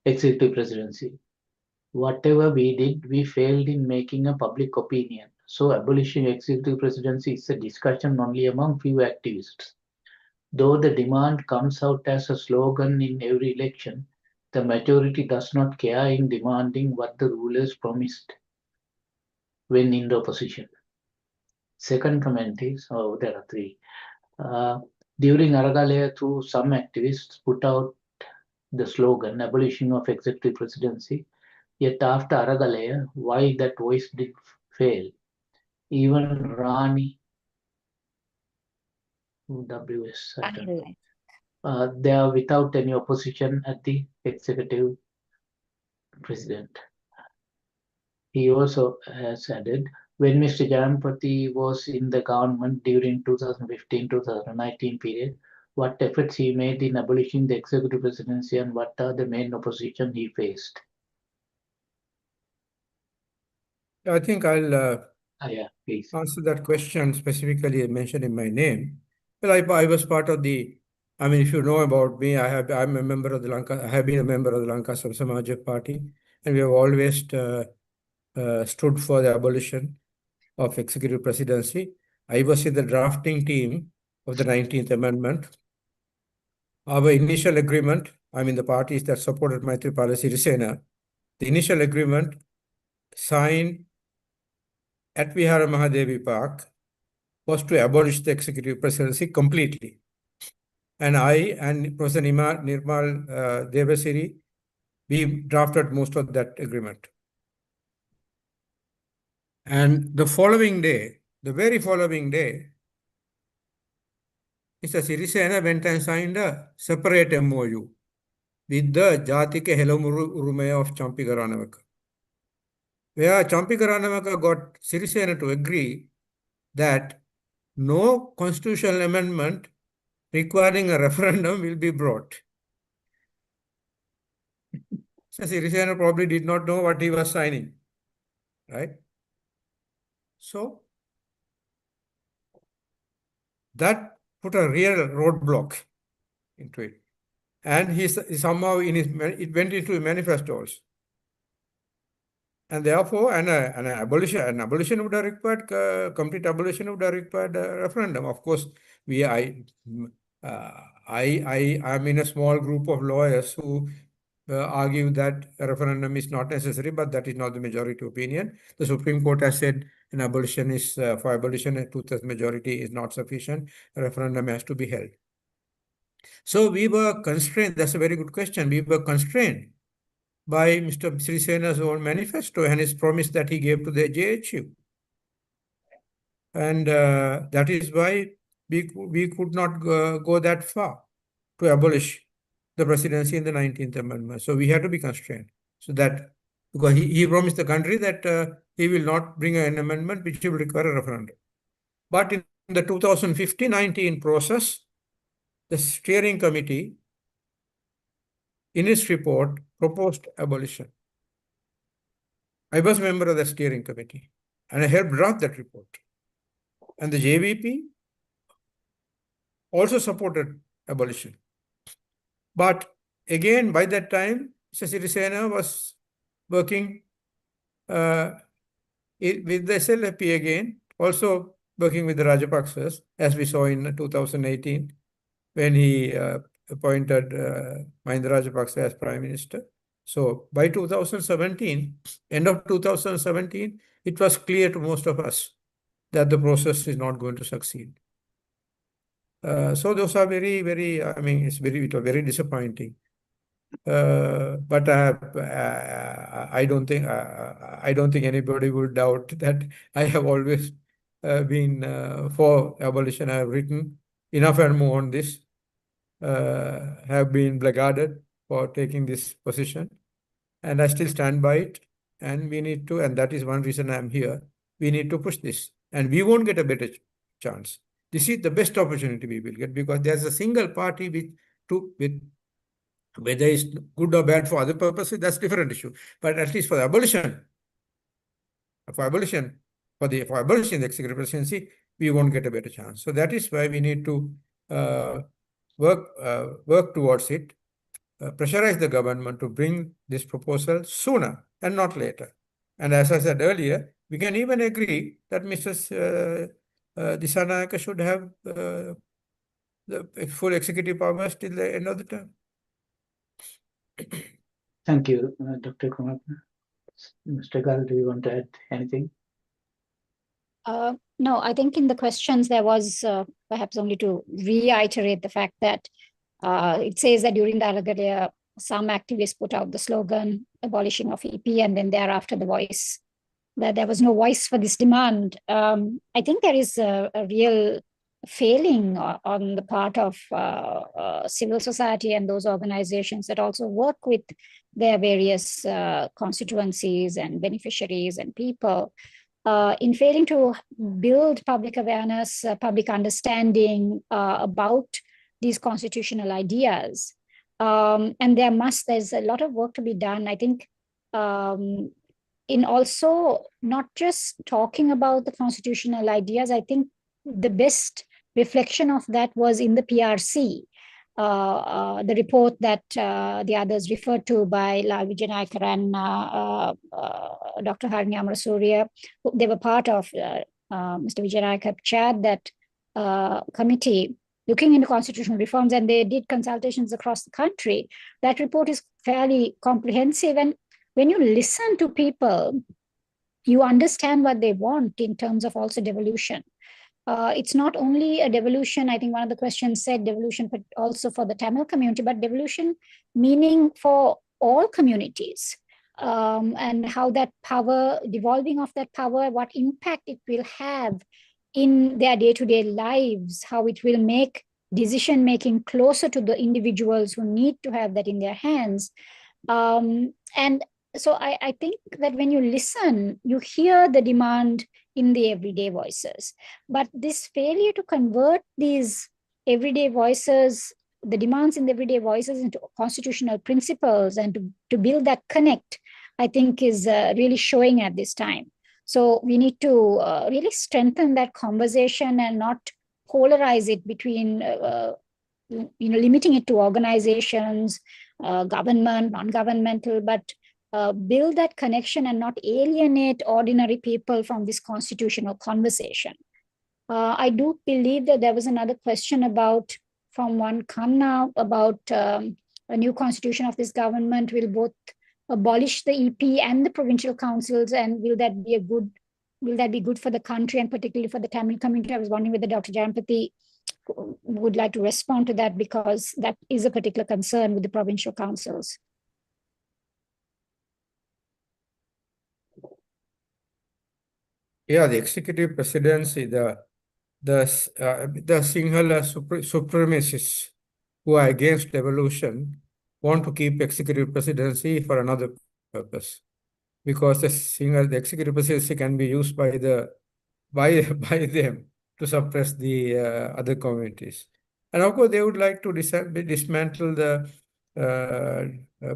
executive presidency. Whatever we did, we failed in making a public opinion. So abolishing executive presidency is a discussion only among few activists. Though the demand comes out as a slogan in every election, the majority does not care in demanding what the rulers promised when in the opposition. Second comment is, there are three. During Aragalaya, through some activists put out the slogan abolition of executive presidency. Yet after Aragalaya, why that voice did fail? Even Rani WS, they are without any opposition at the executive president. He also has added, when Mr. Jayampathy was in the government during 2015-2019 period, what efforts he made in abolishing the executive presidency and what are the main opposition he faced? I think I'll Yeah, please. answer that question specifically mentioned in my name. Well, I was part of the, I mean, if you know about me, I'm a member of the Lanka, I have been a member of the Lanka Samajak Party, and we have always stood for the abolition of executive presidency. I was in the drafting team of the 19th Amendment. Our initial agreement, I mean, the parties that supported Maithripala Sirisena, the initial agreement signed at Vihara Mahadevi Park was to abolish the executive presidency completely. And I and Professor Nirmal Devasiri, we drafted most of that agreement. And the following day, the very following day, Mr. Sirisena went and signed a separate MOU with the Jathika Helomurumaya of Champigaranavaka, where Champigaranavaka got Sirisena to agree that no constitutional amendment requiring a referendum will be brought. So Sirisena probably did not know what he was signing, right? So that put a real roadblock into it. And he somehow it went into a manifesto also. And therefore, an abolition would have required, complete abolition would have required a referendum. Of course, I'm in a small group of lawyers who argue that a referendum is not necessary, but that is not the majority opinion. The Supreme Court has said an abolition is, for abolition, a two-thirds majority is not sufficient. A referendum has to be held. So we were constrained. That's a very good question. We were constrained by Mr. Sirisena's own manifesto and his promise that he gave to the JHU. And that is why we could not go that far to abolish the presidency in the 19th Amendment. So we had to be constrained. So that, because he promised the country that he will not bring an amendment which will require a referendum. But in the 2015-19 process, the steering committee, in its report, proposed abolition. I was a member of the steering committee and I helped draft that report. And the JVP also supported abolition. But again, by that time, Mr. Sirisena was working with the SLFP again, also working with the Rajapaksas, as we saw in 2018, when he appointed Mahinda Rajapaksa as Prime Minister. So by 2017, end of 2017, it was clear to most of us that the process is not going to succeed. So those are very, very, I mean, it was very disappointing. But I don't think anybody would doubt that I have always been for abolition. I have written enough and more on this. Have been blackguarded for taking this position, and I still stand by it. And we need to, and that is one reason I'm here. We need to push this, and we won't get a better chance. This is the best opportunity we will get, because there's a single party with whether it's good or bad for other purposes, that's a different issue. But at least for the abolition, for abolishing the executive presidency, we won't get a better chance. So that is why we need to work towards it, pressurize the government to bring this proposal sooner and not later. And as I said earlier, We can even agree that Mr. Dissanayake should have the full executive powers till the end of the term. Thank you, Dr. Kumarapperuma. Mr. Gal, do you want to add anything? No, I think in the questions there was perhaps only to reiterate the fact that it says that during the Alagaria, some activists put out the slogan abolishing of EP, and then thereafter the voice, that there was no voice for this demand. I think there is a real failing on the part of civil society and those organizations that also work with their various constituencies and beneficiaries and people in failing to build public awareness, public understanding about these constitutional ideas. And there's a lot of work to be done, I think, in also not just talking about the constitutional ideas. I think the best reflection of that was in the PRC, the report that the others referred to by Lal Vijayanayake and Dr. Harini Amarasuriya. They were part of Mr. Vijayanayake chaired that committee looking into constitutional reforms, and they did consultations across the country. That report is fairly comprehensive, and when you listen to people, you understand what they want in terms of also devolution. It's not only a devolution, I think one of the questions said devolution, but also for the Tamil community, but devolution meaning for all communities, and how that power, devolving of that power, what impact it will have in their day-to-day lives, how it will make decision-making closer to the individuals who need to have that in their hands. And so I think that when you listen, you hear the demand in the everyday voices. But this failure to convert these everyday voices, the demands in the everyday voices, into constitutional principles and to build that connect, I think is really showing at this time. So we need to really strengthen that conversation and not polarize it between, limiting it to organizations, government, non-governmental, but build that connection and not alienate ordinary people from this constitutional conversation. I do believe that there was another question from one Khanna about a new constitution of this government will both abolish the EP and the provincial councils, and will that be good for the country and particularly for the Tamil community? I was wondering whether Dr. Jayampathy would like to respond to that, because that is a particular concern with the provincial councils. Yeah, the executive presidency, the Sinhala supremacists who are against devolution want to keep executive presidency for another purpose, because the executive presidency can be used by them to suppress the other communities. And of course, they would like to dismantle the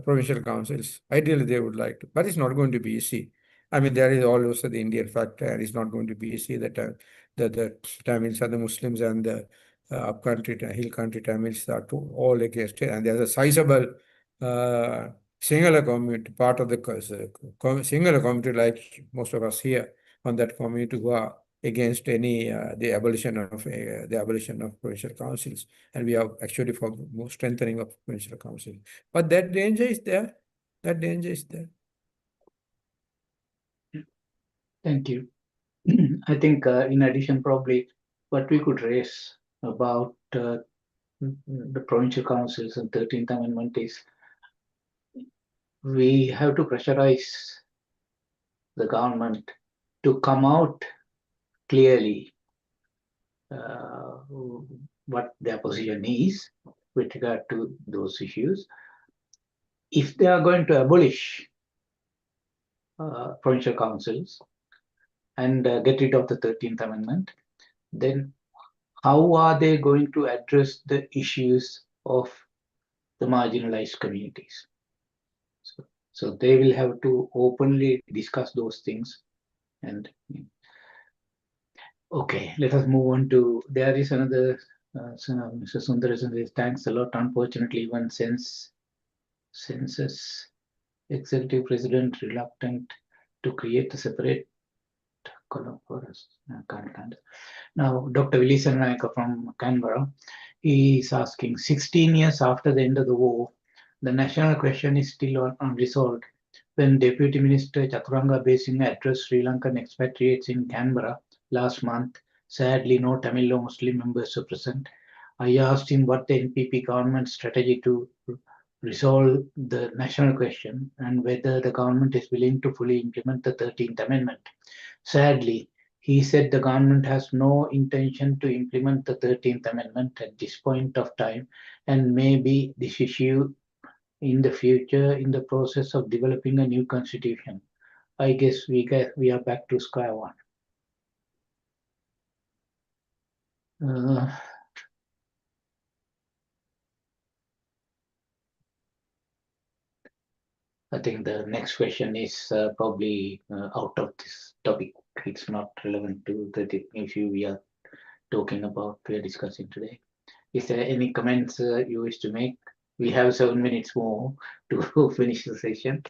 provincial councils. Ideally, they would like to, but it's not going to be easy. I mean, there is always the Indian factor, and it's not going to be easy that the Tamils and the Muslims and the upcountry, hill country Tamils are all against it. And there's a sizable Sinhala community, part of the Sinhala community, like most of us here on that community, who are against any the abolition of provincial councils, and we are actually for more strengthening of provincial councils. But that danger is there. That danger is there. Thank you. I think in addition, probably what we could raise about the provincial councils and 13th Amendment is we have to pressurize the government to come out clearly what their position is with regard to those issues. If they are going to abolish provincial councils and get rid of the 13th Amendment, then how are they going to address the issues of the marginalized communities? So they will have to openly discuss those things. And okay, let us move on to, there is another, Mr. Sundaresan says, thanks a lot. Unfortunately, even census executive president reluctant to create a separate Now, Dr. Wilson Naika from Canberra, he is asking, 16 years after the end of the war, the national question is still unresolved. When Deputy Minister Chaturanga Besinga addressed Sri Lankan expatriates in Canberra last month, sadly no Tamil or Muslim members were present. I asked him what the NPP government's strategy to resolve the national question and whether the government is willing to fully implement the 13th Amendment. Sadly, he said the government has no intention to implement the 13th Amendment at this point of time, and maybe this issue in the future in the process of developing a new constitution. I guess we are back to square one. I think the next question is probably out of this topic. It's not relevant to the issue we are talking about, we are discussing today. Is there any comments you wish to make? We have 7 minutes more to finish the session.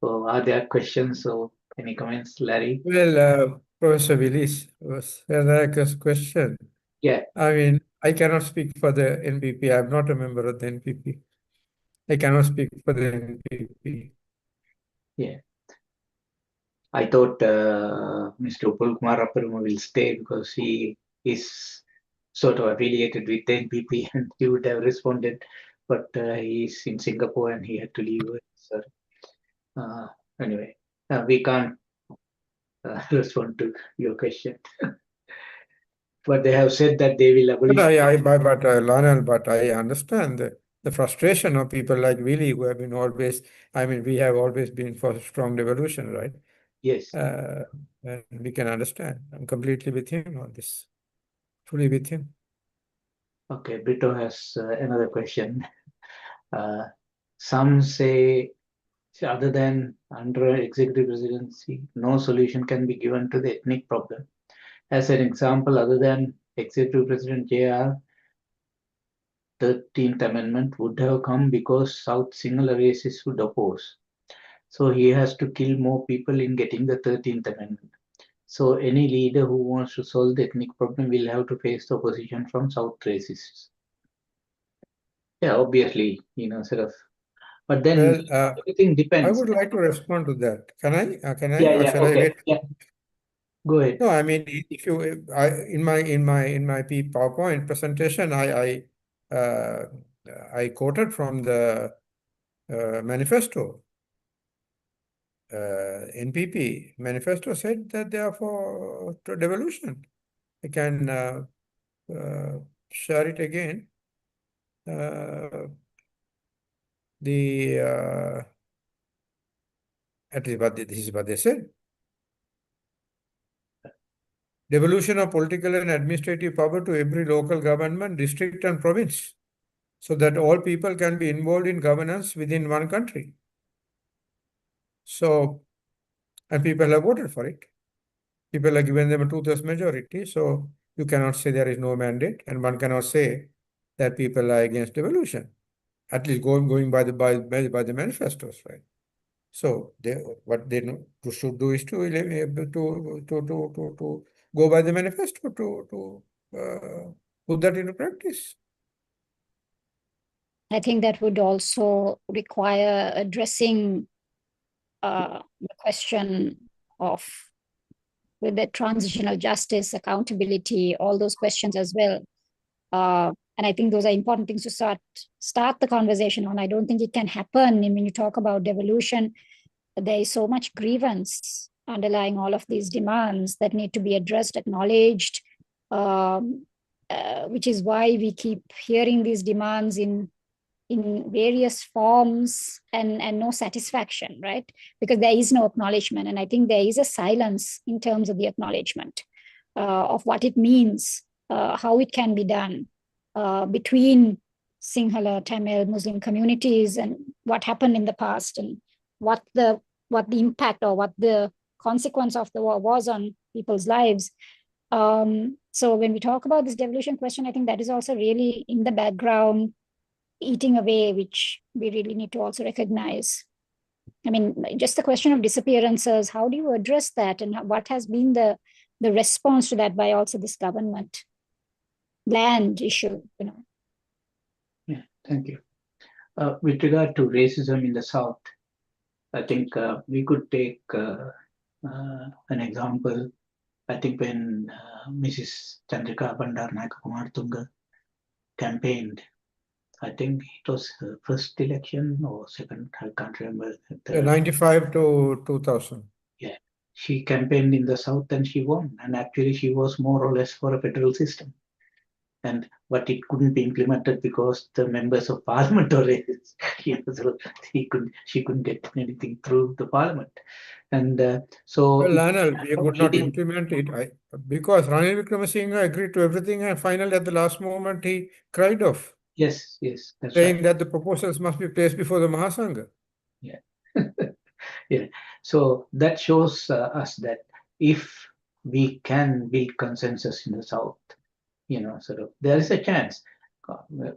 So are there questions or any comments, Larry? Well, Professor Willis, was there a question? Yeah. I mean, I cannot speak for the NPP. I'm not a member of the NPP. I cannot speak for the NPP. Yeah. I thought Mr. Upul Kumarapperuma will stay because he is sort of affiliated with the NPP and he would have responded, but he's in Singapore and he had to leave. So, anyway, we can't respond to your question. But they have said that they will abolish. Lionel, but I understand the frustration of people like Willie who have been always, I mean, we have always been for strong devolution, right? Yes. And we can understand. I'm completely with him on this. Fully with him. Okay, Brito has another question. Some say, other than under executive presidency, no solution can be given to the ethnic problem. As an example, other than Executive President JR, 13th Amendment would have come because South Sinhala racists would oppose. So he has to kill more people in getting the 13th Amendment. So any leader who wants to solve the ethnic problem will have to face the opposition from South racists. Yeah, obviously, sort of. But then everything depends. I would like to respond to that. Can I? Can I? Yeah, Or yeah, shall I okay. wait? Yeah. Go ahead. No, I mean, if you, in my PowerPoint presentation, I quoted from the manifesto. NPP manifesto said that they are for devolution. I can share it again. At least this is what they said. Devolution of political and administrative power to every local government, district and province, so that all people can be involved in governance within one country. So, and people have voted for it. People are given them a 2/3 majority, so you cannot say there is no mandate, and one cannot say that people are against devolution. At least going by the manifestos, right? So what they should do is to go by the manifesto to put that into practice. I think that would also require addressing the question of with the transitional justice, accountability, all those questions as well. And I think those are important things to start the conversation on. I don't think it can happen. And when you talk about devolution, there is so much grievance underlying all of these demands that need to be addressed, acknowledged, which is why we keep hearing these demands in various forms and no satisfaction, right? Because there is no acknowledgement. And I think there is a silence in terms of the acknowledgement of what it means, how it can be done between Sinhala, Tamil, Muslim communities, and what happened in the past, and what the impact or what the consequence of the war was on people's lives. So when we talk about this devolution question, I think that is also really in the background, eating away, which we really need to also recognize. I mean, just the question of disappearances, how do you address that? And what has been the response to that by also this government? Land issue, you know. Yeah, thank you. With regard to racism in the South, I think we could take an example. I think when Mrs. Chandrika Bandaranaike Kumarapperuma campaigned, I think it was her first election or second, I can't remember. 95 to 2000. Yeah, she campaigned in the South and she won. And actually she was more or less for a federal system. But it couldn't be implemented because the members of parliament were racist. So she couldn't get anything through the parliament. And so Well, Lionel, we could not implement it because Ranil Wickramaratne agreed to everything, and finally at the last moment he cried off. Yes, that's saying right. that the proposals must be placed before the Mahasangha. Yeah. Yeah. So that shows us that if we can build consensus in the South, sort of, there is a chance.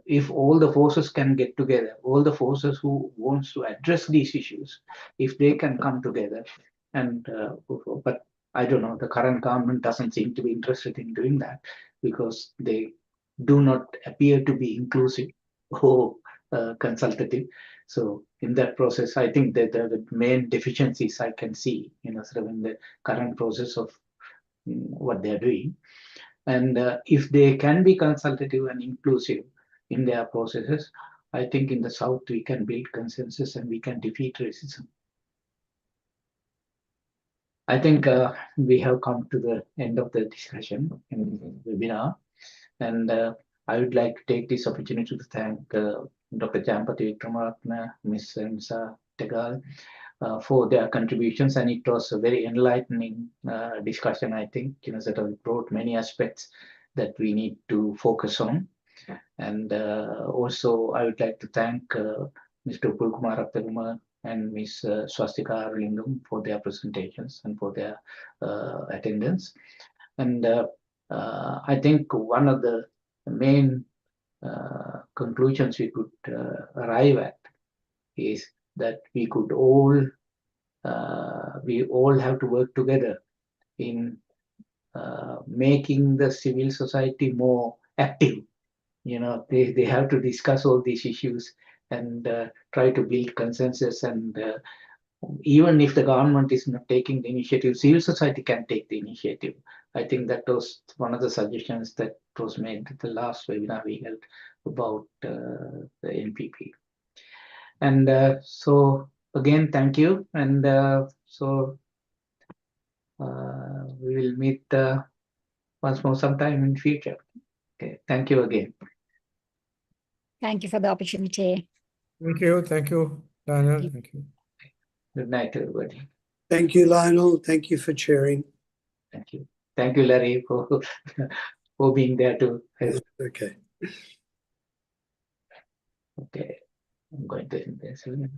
If all the forces can get together, all the forces who wants to address these issues, if they can come together, but I don't know, the current government doesn't seem to be interested in doing that because they do not appear to be inclusive or consultative. So in that process, I think that the main deficiencies I can see, sort of in the current process of what they're doing. And if they can be consultative and inclusive in their processes, I think in the South we can build consensus and we can defeat racism. I think we have come to the end of the discussion in the webinar. And I would like to take this opportunity to thank Dr. Jayampathy, Wickramaratne, Ms. Ermiza, Zegal, for their contributions, and it was a very enlightening discussion. I think sort of brought many aspects that we need to focus on. And also, I would like to thank Mr. Upul Kumarapperuma and Ms. Swasthika Arulingam for their presentations and for their attendance. And I think one of the main conclusions we could arrive at is that we all have to work together in making the civil society more active. They have to discuss all these issues and try to build consensus. And even if the government is not taking the initiative, civil society can take the initiative. I think that was one of the suggestions that was made at the last webinar we held about the NPP. And so again, thank you. And we will meet once more sometime in future. Okay, thank you again. Thank you for the opportunity. Thank you, Lionel. Thank you. Good night, everybody. Thank you, Lionel. Thank you for chairing. Thank you, Larry, for being there too. Okay. Okay, I'm going to end this.